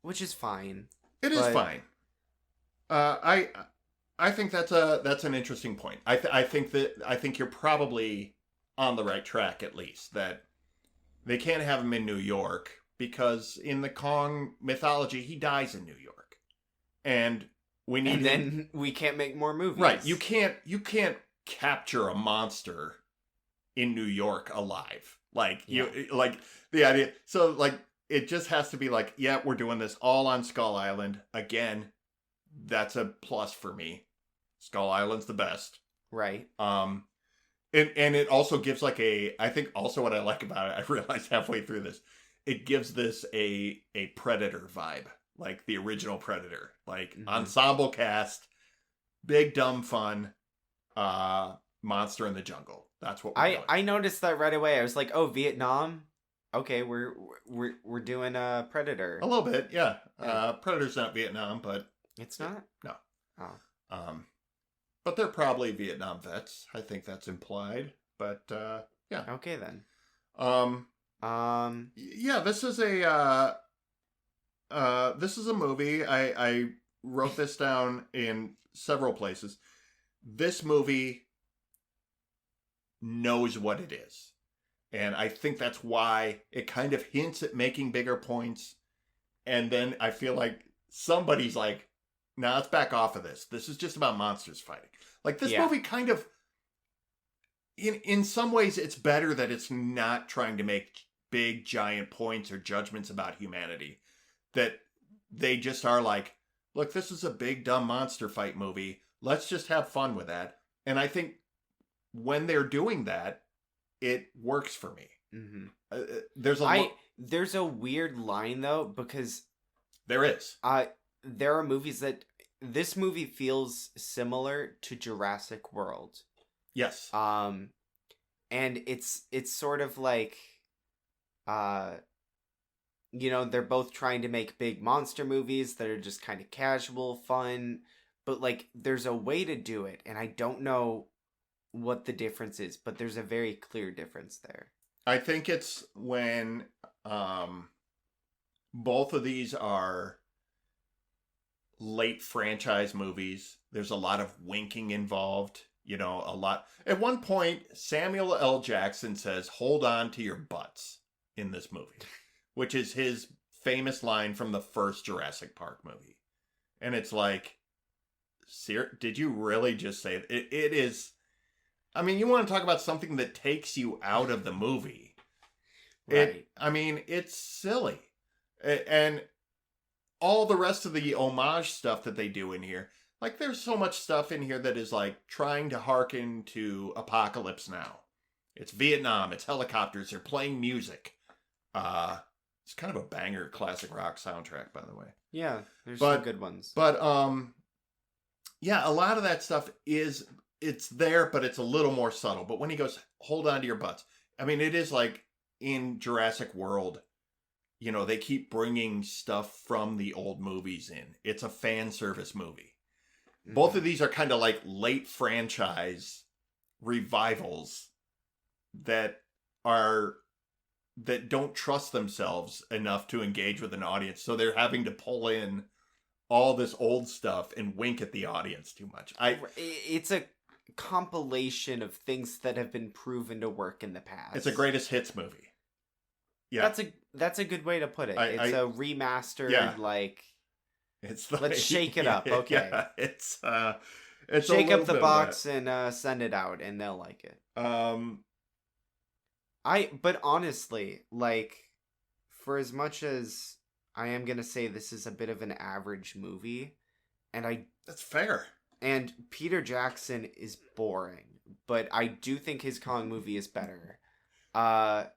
which is fine. It is fine. I think that's an interesting point. I think you're probably on the right track, at least, that they can't have him in New York because in the Kong mythology he dies in New York, and then we can't make more movies. Right. You can't capture a monster in New York alive. Like, like the idea. So, like, it just has to be like, yeah, we're doing this all on Skull Island. Again, that's a plus for me. Skull Island's the best. Right. And it also gives like I think also what I like about it, I realized halfway through this, it gives this a Predator vibe. Like the original Predator. Like, ensemble cast, big dumb fun, monster in the jungle. That's what we're doing. I noticed that right away. I was like, oh, Vietnam? Okay, we're doing a Predator. A little bit, yeah. Predator's not Vietnam, but it's not? No. Oh. But they're probably Vietnam vets. I think that's implied. But yeah. Okay then. Um. Um. Yeah. This is a movie. I wrote this down in several places. This movie knows what it is. And I think that's why it kind of hints at making bigger points. And then I feel like somebody's like, nah, let's back off of this. This is just about monsters fighting. Like, this movie kind of, in some ways, it's better that it's not trying to make big, giant points or judgments about humanity. That they just are like, look, this is a big, dumb monster fight movie. Let's just have fun with that. And I think when they're doing that, it works for me. Mm-hmm. There's a weird line though, because there is. There are movies that this movie feels similar to Jurassic World. Yes. And it's sort of like, you know, they're both trying to make big monster movies that are just kind of casual, fun, but like there's a way to do it, and I don't know what the difference is, but there's a very clear difference there. I think it's when both of these are late franchise movies. There's a lot of winking involved, you know, a lot. At one point, Samuel L. Jackson says, "Hold on to your butts" in this movie, which is his famous line from the first Jurassic Park movie. And it's like, did you really just say it? It is... I mean, you want to talk about something that takes you out of the movie. Right. It's silly. And all the rest of the homage stuff that they do in here, like there's so much stuff in here that is like trying to hearken to Apocalypse Now. It's Vietnam, it's helicopters, they're playing music. It's kind of a banger classic rock soundtrack, by the way. Yeah, there's some good ones. But yeah, a lot of that stuff it's there, but it's a little more subtle. But when he goes, "Hold on to your butts," I mean, it is like in Jurassic World, you know, they keep bringing stuff from the old movies in. It's a fan service movie. Mm-hmm. Both of these are kind of like late franchise revivals that don't trust themselves enough to engage with an audience. So they're having to pull in all this old stuff and wink at the audience too much. It's a compilation of things that have been proven to work in the past. It's a greatest hits movie. Yeah, that's a good way to put it. It's a remastered, like, let's shake it up. Okay, yeah, it's shake up the box and send it out, and they'll like it. But honestly, like, for as much as I am gonna say this is a bit of an average movie, and that's fair. And Peter Jackson is boring, but I do think his Kong movie is better. But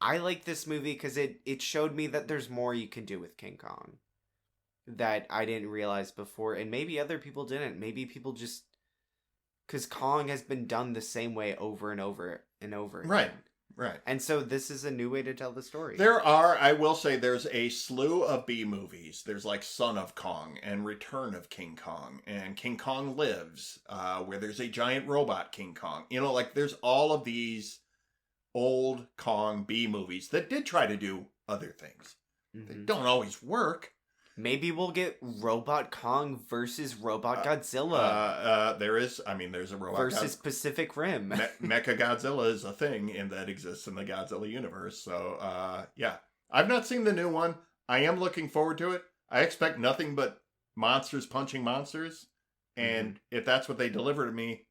I like this movie because it showed me that there's more you can do with King Kong that I didn't realize before, and maybe other people didn't. Maybe people just... Because Kong has been done the same way over and over and over again. Right. And so this is a new way to tell the story. I will say, there's a slew of B movies. There's like Son of Kong and Return of King Kong and King Kong Lives, where there's a giant robot King Kong. You know, like there's all of these old Kong B movies that did try to do other things. Mm-hmm. They don't always work. Maybe we'll get Robot Kong versus Robot Godzilla. There's a robot versus Pacific Rim. Mecha Godzilla is a thing that exists in the Godzilla universe. So, yeah. I've not seen the new one. I am looking forward to it. I expect nothing but monsters punching monsters. And if that's what they deliver to me,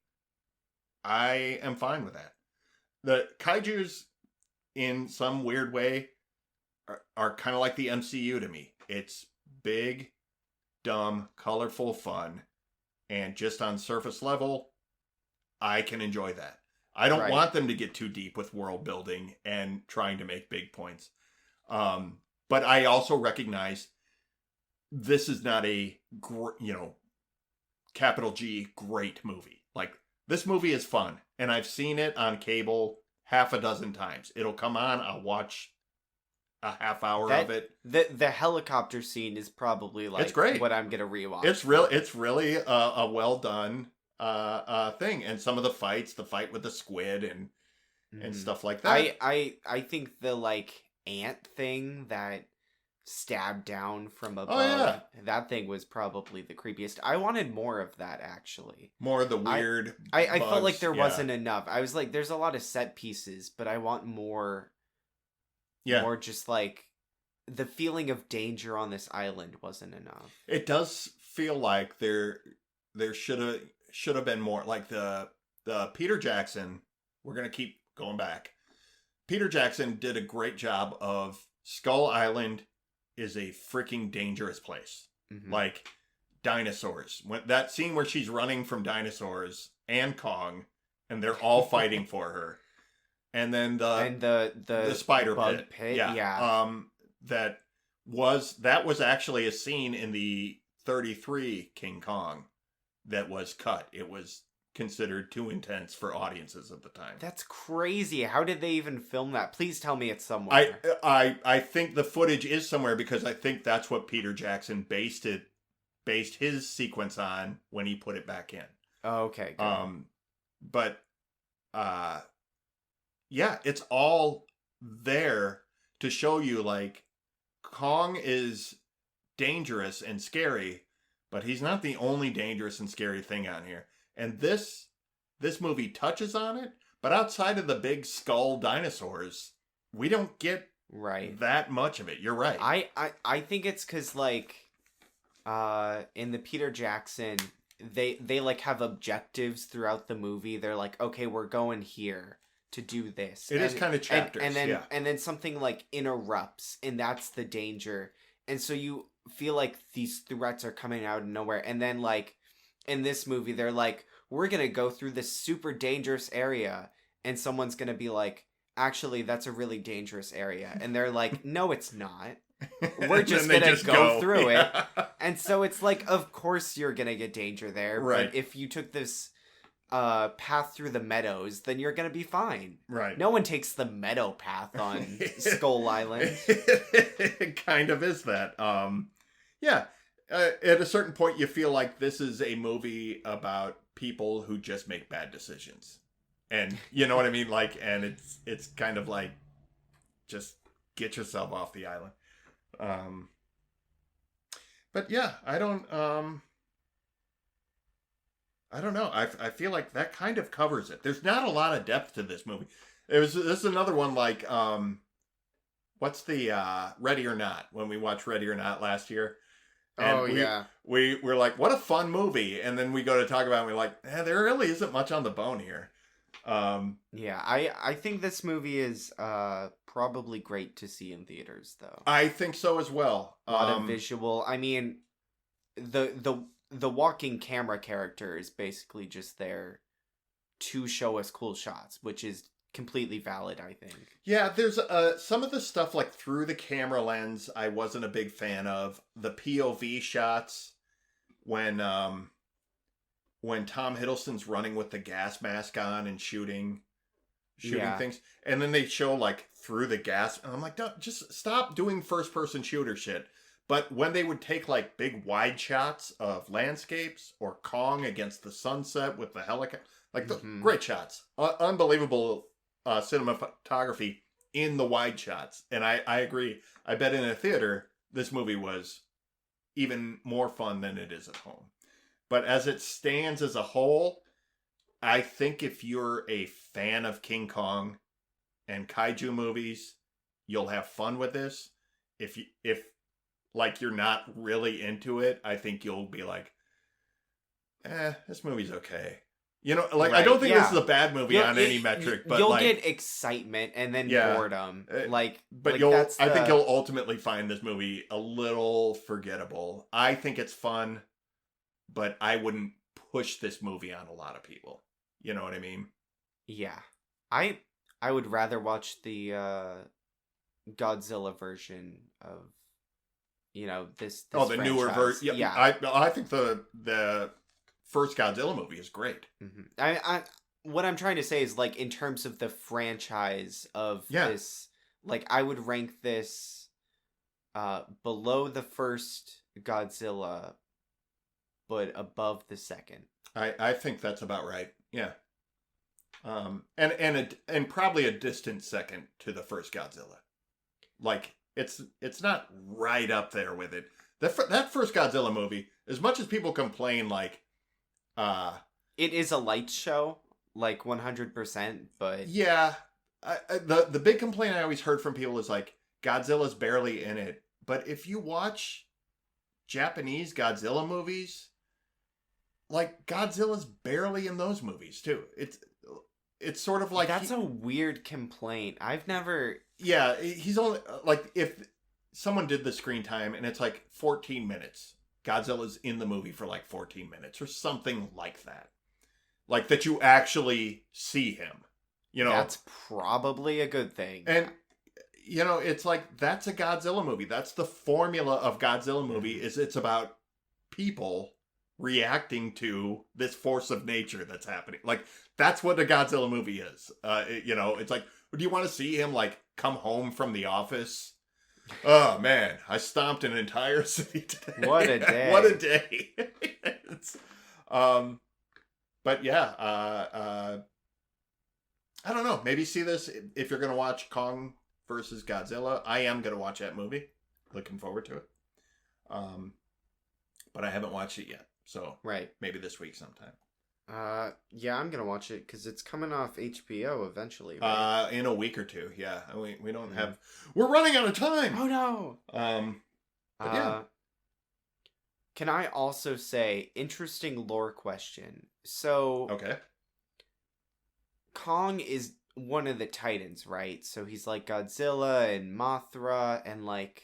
I am fine with that. The kaijus, in some weird way, are kind of like the MCU to me. It's big, dumb, colorful fun, and just on surface level, I can enjoy that. I don't want them to get too deep with world building and trying to make big points. But I also recognize this is not a capital G great movie. Like, this movie is fun, and I've seen it on cable half a dozen times. It'll come on, I'll watch a half hour that of it. the helicopter scene is probably like It's great. what I'm gonna rewatch. It's really a well done thing, and some of the fights, the fight with the squid and stuff like that. I think the like ant thing that stabbed down from Oh yeah, above, that thing was probably the creepiest. I wanted more of that actually. more of the weird. I felt like bugs, there yeah. wasn't enough. I was like, there's a lot of set pieces, but I want more. Yeah. More just like the feeling of danger on this island wasn't enough. It does feel like there should have been more. Like the Peter Jackson. We're gonna keep going back. Peter Jackson did a great job of Skull Island is a freaking dangerous place. Mm-hmm. Like dinosaurs. When that scene where she's running from dinosaurs and Kong, and they're all fighting for her, and then the spider bug pit. Yeah. That was actually a scene in the 33 King Kong that was cut. It was considered too intense for audiences at the time. That's crazy. How did they even film that? Please tell me it's somewhere. I think the footage is somewhere because I think that's what Peter Jackson based his sequence on when he put it back in. Oh, okay. Good. But yeah, it's all there to show you like Kong is dangerous and scary, but he's not the only dangerous and scary thing out here. And this movie touches on it, but outside of the big skull dinosaurs, we don't get that much of it. You're right. I think it's because like in the Peter Jackson, they like have objectives throughout the movie. They're like, okay, we're going here to do this. It is kind of chapters, and then something like interrupts, and that's the danger. And so you feel like these threats are coming out of nowhere, and then like in this movie, they're like, we're gonna go through this super dangerous area, and someone's gonna be like, actually, that's a really dangerous area, and they're like, no, it's not. We're just gonna go through it. And so it's like, of course you're gonna get danger there, right? But if you took this path through the meadows, then you're gonna be fine. Right. No one takes the meadow path on Skull Island. It kind of is that. Yeah. At a certain point, you feel like this is a movie about people who just make bad decisions, and you know what I mean. Like, and it's kind of like, just get yourself off the island. But yeah, I don't know. I feel like that kind of covers it. There's not a lot of depth to this movie. This is another one like what's the Ready or Not, when we watched Ready or Not last year. And we're like, what a fun movie, and then we go to talk about it and we're like, there really isn't much on the bone here. Yeah, I think this movie is probably great to see in theaters, though. I think so as well. A lot of visual. I mean, the walking camera character is basically just there to show us cool shots, which is completely valid, I think. Yeah, there's some of the stuff like through the camera lens I wasn't a big fan of. The POV shots when Tom Hiddleston's running with the gas mask on and shooting things, and then they show like through the gas, and I'm like, just stop doing first person shooter shit. But when they would take like big wide shots of landscapes or Kong against the sunset with the helicopter, like great shots, unbelievable cinematography in the wide shots. And I agree. I bet in a theater, this movie was even more fun than it is at home. But as it stands as a whole, I think if you're a fan of King Kong and kaiju movies, you'll have fun with this. If like you're not really into it, I think you'll be like, this movie's okay. You know, like, right, I don't think this is a bad movie on any metric, but you'll like, get excitement and then boredom. I think you'll ultimately find this movie a little forgettable. I think it's fun, but I wouldn't push this movie on a lot of people. You know what I mean? Yeah. I would rather watch the Godzilla version of, you know, this the franchise. Newer version. Yeah. I think the first Godzilla movie is great. I what I'm trying to say is, like, in terms of the franchise of this, like I would rank this below the first Godzilla, but above the second. I think that's about right. Yeah. And probably a distant second to the first Godzilla. Like it's not right up there with it. That first Godzilla movie, as much as people complain, like, it is a light show, like 100%. But yeah, the big complaint I always heard from people is like Godzilla's barely in it. But if you watch Japanese Godzilla movies, like Godzilla's barely in those movies too. It's sort of like that's a weird complaint. I've never. Yeah, he's only like if someone did the screen time and it's like 14 minutes. Godzilla's in the movie for like 14 minutes or something like that. Like that you actually see him. You know, that's probably a good thing. And you know, it's like that's a Godzilla movie. That's the formula of Godzilla movie is it's about people reacting to this force of nature that's happening. Like that's what a Godzilla movie is. You know, it's like, do you want to see him like come home from the office? Oh man, I stomped an entire city today. What a day! What a day! But yeah, I don't know. Maybe see this if you're gonna watch Kong versus Godzilla. I am gonna watch that movie. Looking forward to it. But I haven't watched it yet. So right, maybe this week sometime. Yeah, I'm gonna watch it because it's coming off HBO eventually. Right? In a week or two. Yeah, we don't have. We're running out of time. Oh no. But yeah. Can I also say interesting lore question? So Okay. Kong is one of the Titans, right? So he's like Godzilla and Mothra and like.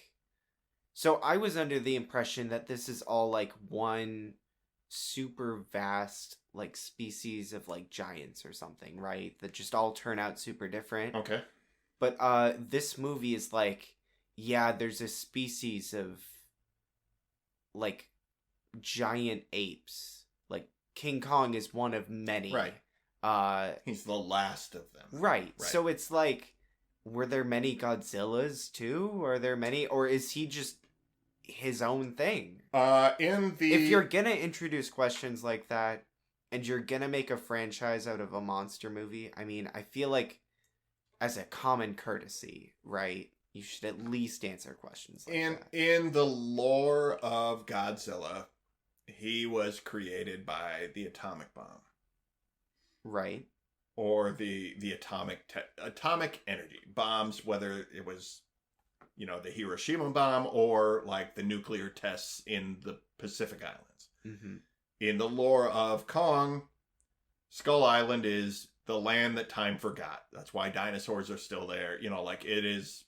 So I was under the impression that this is all like one super vast like species of like giants or something, right? That just all turn out super different. Okay. But this movie is like, yeah, there's a species of like giant apes. Like King Kong is one of many. Right. He's the last of them. Right. So it's like, were there many Godzillas too? Are there many, or is he just his own thing? If you're gonna introduce questions like that and you're gonna make a franchise out of a monster movie, I mean, I feel like as a common courtesy, right, you should at least answer questions like that. In the lore of Godzilla, he was created by the atomic bomb. Right. Or the atomic energy bombs, whether it was, you know, the Hiroshima bomb or like the nuclear tests in the Pacific Islands. Mm-hmm. In the lore of Kong, Skull Island is the land that time forgot. That's why dinosaurs are still there. You know, like it is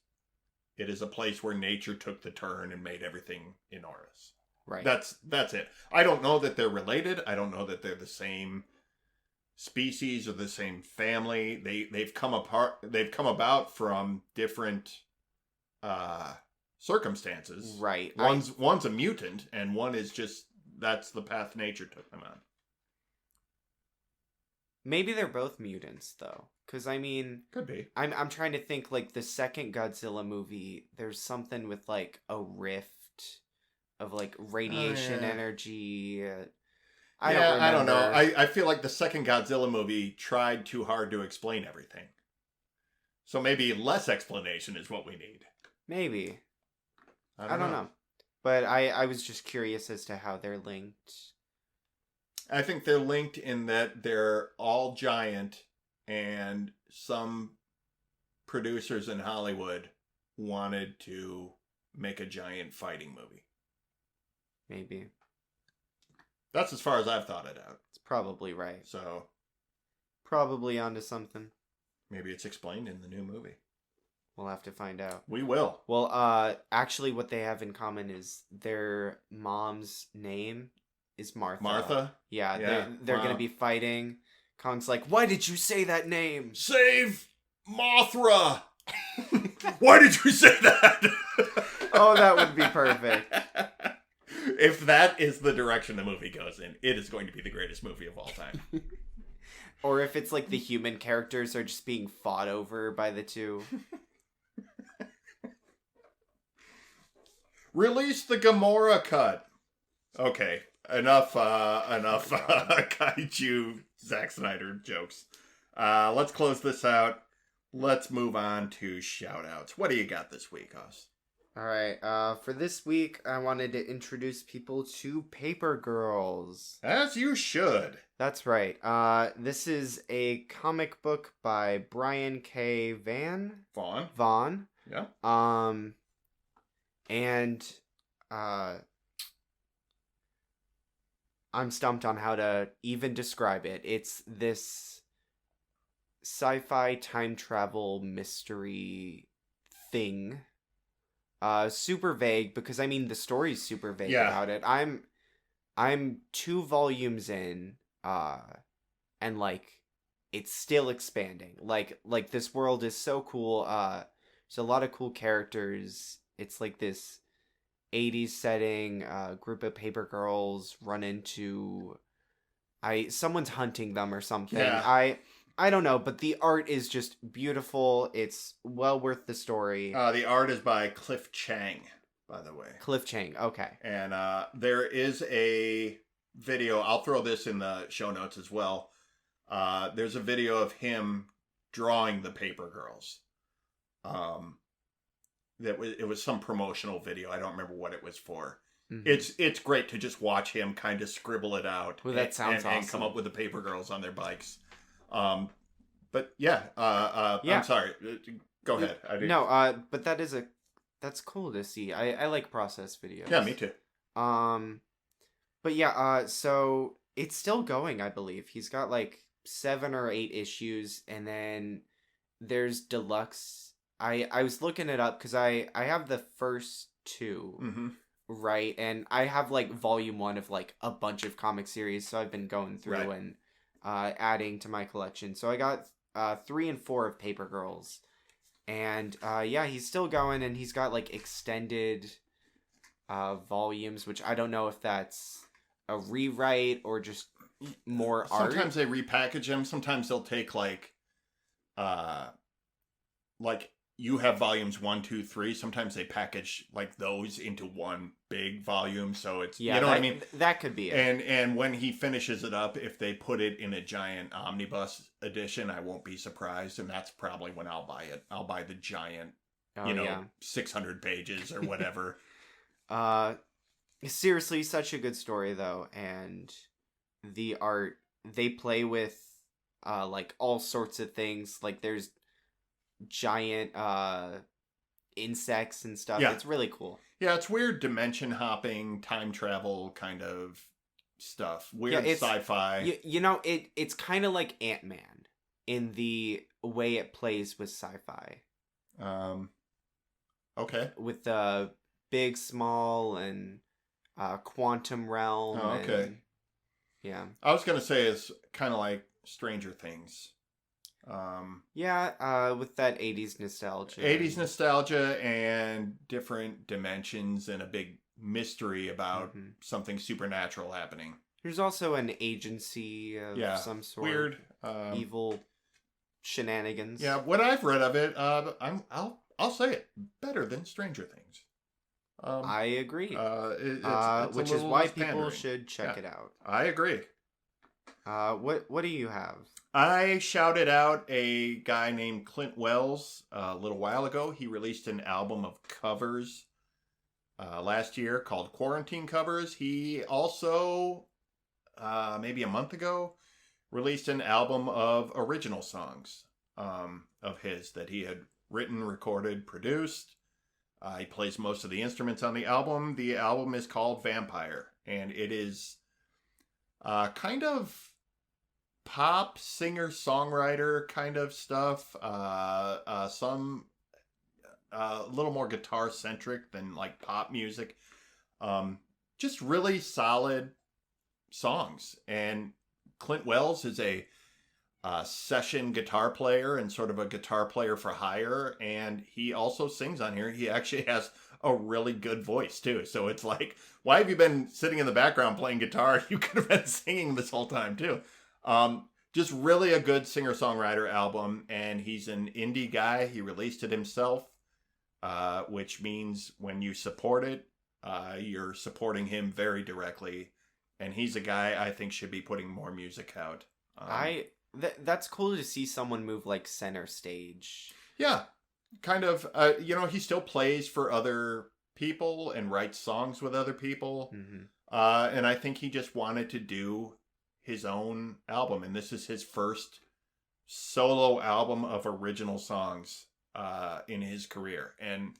a place where nature took the turn and made everything enormous. Right. That's it. I don't know that they're related. I don't know that they're the same species or the same family. They've come about from different circumstances. Right. One's a mutant and one is just that's the path nature took them on. Maybe they're both mutants though, because I mean, could be. I'm trying to think like the second Godzilla movie. There's something with like a rift of like radiation energy. I don't know. I feel like the second Godzilla movie tried too hard to explain everything. So maybe less explanation is what we need. Maybe. I don't know. But I was just curious as to how they're linked. I think they're linked in that they're all giant and some producers in Hollywood wanted to make a giant fighting movie. Maybe. That's as far as I've thought it out. It's probably right. So. Probably onto something. Maybe it's explained in the new movie. We'll have to find out. We will. Well, actually what they have in common is their mom's name is Martha. Martha? Yeah. They're going to be fighting. Kong's like, why did you say that name? Save Mothra! Why did you say that? Oh, that would be perfect. If that is the direction the movie goes in, it is going to be the greatest movie of all time. Or if it's like the human characters are just being fought over by the two. Release the Gamora cut. Okay, enough kaiju Zack Snyder jokes. Let's close this out. Let's move on to shoutouts. What do you got this week, Oz? All right. For this week, I wanted to introduce people to Paper Girls. As you should. That's right. This is a comic book by Brian K. Vaughan. Yeah. And I'm stumped on how to even describe it. It's this sci-fi time travel mystery thing. Super vague because I mean the story's super vague about it. I'm 2 volumes in, and like it's still expanding. Like this world is so cool. There's a lot of cool characters. It's like this 80s setting. Group of paper girls run into someone's hunting them or something. Yeah. I don't know, but the art is just beautiful. It's well worth the story. The art is by Cliff Chang, by the way. Cliff Chang, okay. And there is a video. I'll throw this in the show notes as well. There's a video of him drawing the paper girls. It was some promotional video. I don't remember what it was for. Mm-hmm. It's great to just watch him kind of scribble it out. Well, that sounds awesome. And come up with the paper girls on their bikes. But yeah, I'm sorry. Go ahead. But that's cool to see. I like process videos. Yeah, me too. But yeah, so it's still going, I believe. He's got like 7 or 8 issues, and then there's deluxe. I was looking it up because I have the first 2, mm-hmm. right? And I have like volume 1 of like a bunch of comic series, so I've been going through and adding to my collection. So I got 3 and 4 of Paper Girls. And he's still going, and he's got like extended volumes, which I don't know if that's a rewrite or just more art. Sometimes they repackage them. Sometimes they'll take like you have volumes 1, 2, 3. Sometimes they package like those into one big volume, so it's you know what I mean. That could be it. And when he finishes it up, if they put it in a giant omnibus edition, I won't be surprised, and that's probably when I'll buy it. I'll buy the giant, 600 pages or whatever. Seriously, such a good story though, and the art, they play with like all sorts of things. Like there's giant insects and stuff. It's really cool. Yeah, it's weird dimension hopping, time travel kind of stuff. Weird sci-fi. It's kind of like Ant-Man in the way it plays with sci-fi. Okay. With big, small, and quantum realm. Oh, okay. Yeah. I was going to say it's kind of like Stranger Things. With that 80s nostalgia. 80s nostalgia and different dimensions and a big mystery about something supernatural happening. There's also an agency of some sort. Weird. Evil shenanigans. Yeah, what I've read of it, I'll say it, better than Stranger Things. I agree. It's which is why people should check it out. I agree. What do you have? I shouted out a guy named Clint Wells a little while ago. He released an album of covers last year called Quarantine Covers. He also, maybe a month ago, released an album of original songs of his that he had written, recorded, produced. He plays most of the instruments on the album. The album is called Vampire, and it is kind of pop singer-songwriter kind of stuff. Some a little more guitar-centric than like pop music. Just really solid songs. And Clint Wells is a session guitar player and sort of a guitar player for hire, and he also sings on here. He actually has a really good voice too, so it's like, why have you been sitting in the background playing guitar? You could have been singing this whole time too. Just really a good singer-songwriter album, and he's an indie guy. He released it himself, which means when you support it, you're supporting him very directly, and he's a guy I think should be putting more music out. That's cool to see someone move like center stage. Yeah, kind of. He still plays for other people and writes songs with other people. Mm-hmm. And I think he just wanted to do his own album, and this is his first solo album of original songs in his career. And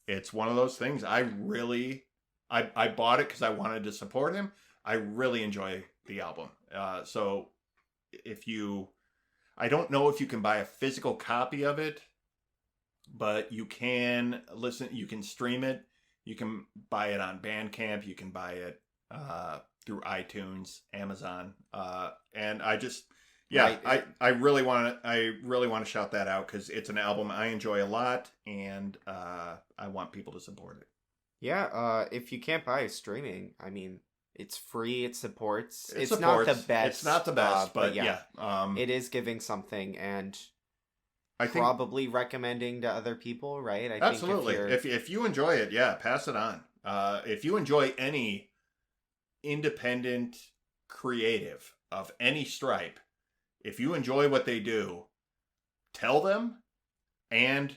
it's one of those things I bought it because I wanted to support him. I really enjoy the album. So I don't know if you can buy a physical copy of it, but you can you can stream it. You can buy it on Bandcamp. You can buy it through iTunes, Amazon. And I just, I really want to shout that out because it's an album I enjoy a lot, and I want people to support it. Yeah, if you can't buy streaming, I mean, it's free. It supports. It's not the best. It's not the best, but yeah. It is giving something, and I think probably recommending to other people, right? Absolutely. If you enjoy it, yeah, pass it on. If you enjoy any independent creative of any stripe, if you enjoy what they do, tell them and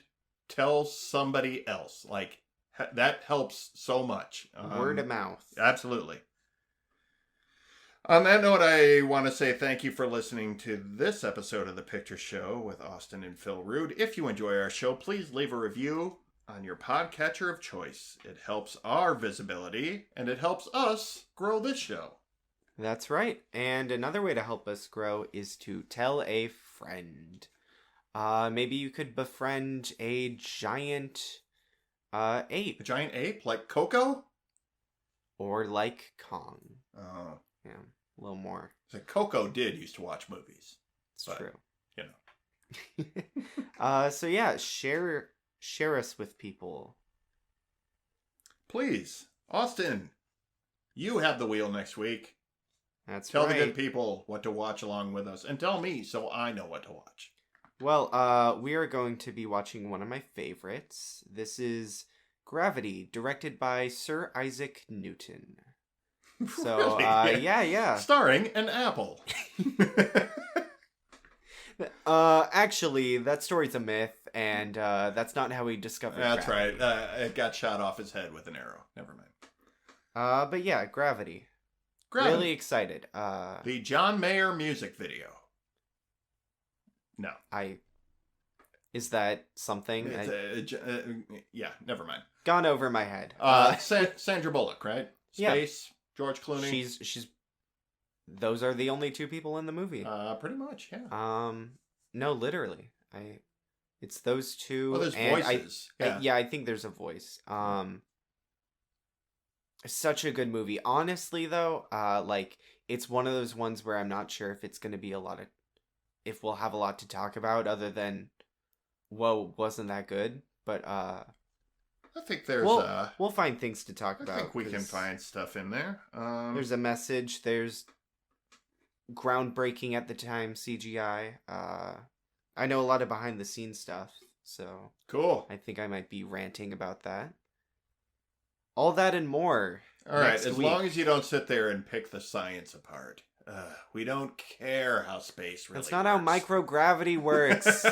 tell somebody else. Like, that helps so much. Word of mouth. Absolutely. On that note, I want to say thank you for listening to this episode of The Picture Show with Austin and Phil Rude. If you enjoy our show, please leave a review on your podcatcher of choice. It helps our visibility, and it helps us grow this show. That's right. And another way to help us grow is to tell a friend. Maybe you could befriend a giant ape. A giant ape? Like Coco? Or like Kong. Oh. Yeah, a little more. So Coco did used to watch movies. It's true. You know. So yeah, share us with people. Please. Austin, you have the wheel next week. That's Tell right. the good people what to watch along with us. And tell me so I know what to watch. Well, we are going to be watching one of my favorites. This is Gravity, directed by Sir Isaac Newton. So, Really? yeah. Starring an apple. Actually, that story's a myth, and that's not how he discovered That's gravity. right. It got shot off his head with an arrow. Never mind. But yeah, Gravity. Gravity. Really excited. The John Mayer music video. No. Is that something? Yeah, never mind. Gone over my head. Sandra Bullock, right? Space, yeah. George Clooney. She's. Those are the only two people in the movie. Pretty much, yeah. No, literally. It's those two. Well, there's voices. I think there's a voice. Such a good movie. Honestly, though, it's one of those ones where I'm not sure if it's going to be if we'll have a lot to talk about other than, whoa, wasn't that good? But, I think there's we'll find things to talk about. I think we can find stuff in there. There's a message. There's groundbreaking at the time CGI. I know a lot of behind the scenes stuff, so cool. I think I might be ranting about that. All that and more. All right, as long as you don't sit there and pick the science apart. We don't care how space really That's not works. how microgravity works.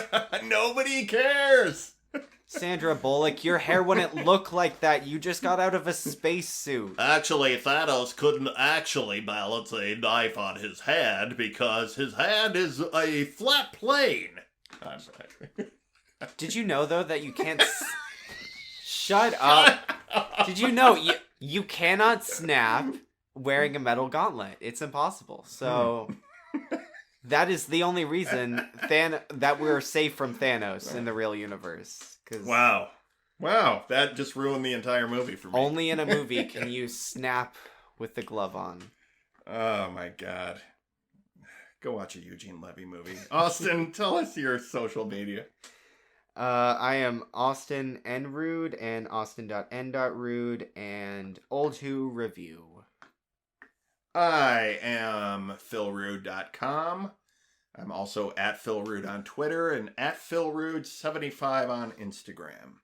Nobody cares. Sandra Bullock, your hair wouldn't look like that. You just got out of a spacesuit. Actually, Thanos couldn't actually balance a knife on his hand because his hand is a flat plane. I'm sorry. Did you know, though, that you can't... Shut up. Did you know you cannot snap wearing a metal gauntlet? It's impossible. So... That is the only reason that we're safe from Thanos in the real universe. Wow, that just ruined the entire movie for me. Only in a movie can you snap with the glove on. Oh my god. Go watch a Eugene Levy movie. Austin, tell us your social media. I am Austin N. Rude and Austin.N.Rude and Old Who Review. I am philrude.com. I'm also at philrude on Twitter and at philrude75 on Instagram.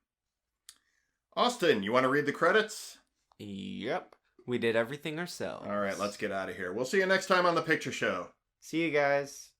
Austin, you want to read the credits? Yep. We did everything ourselves. All right, let's get out of here. We'll see you next time on The Picture Show. See you guys.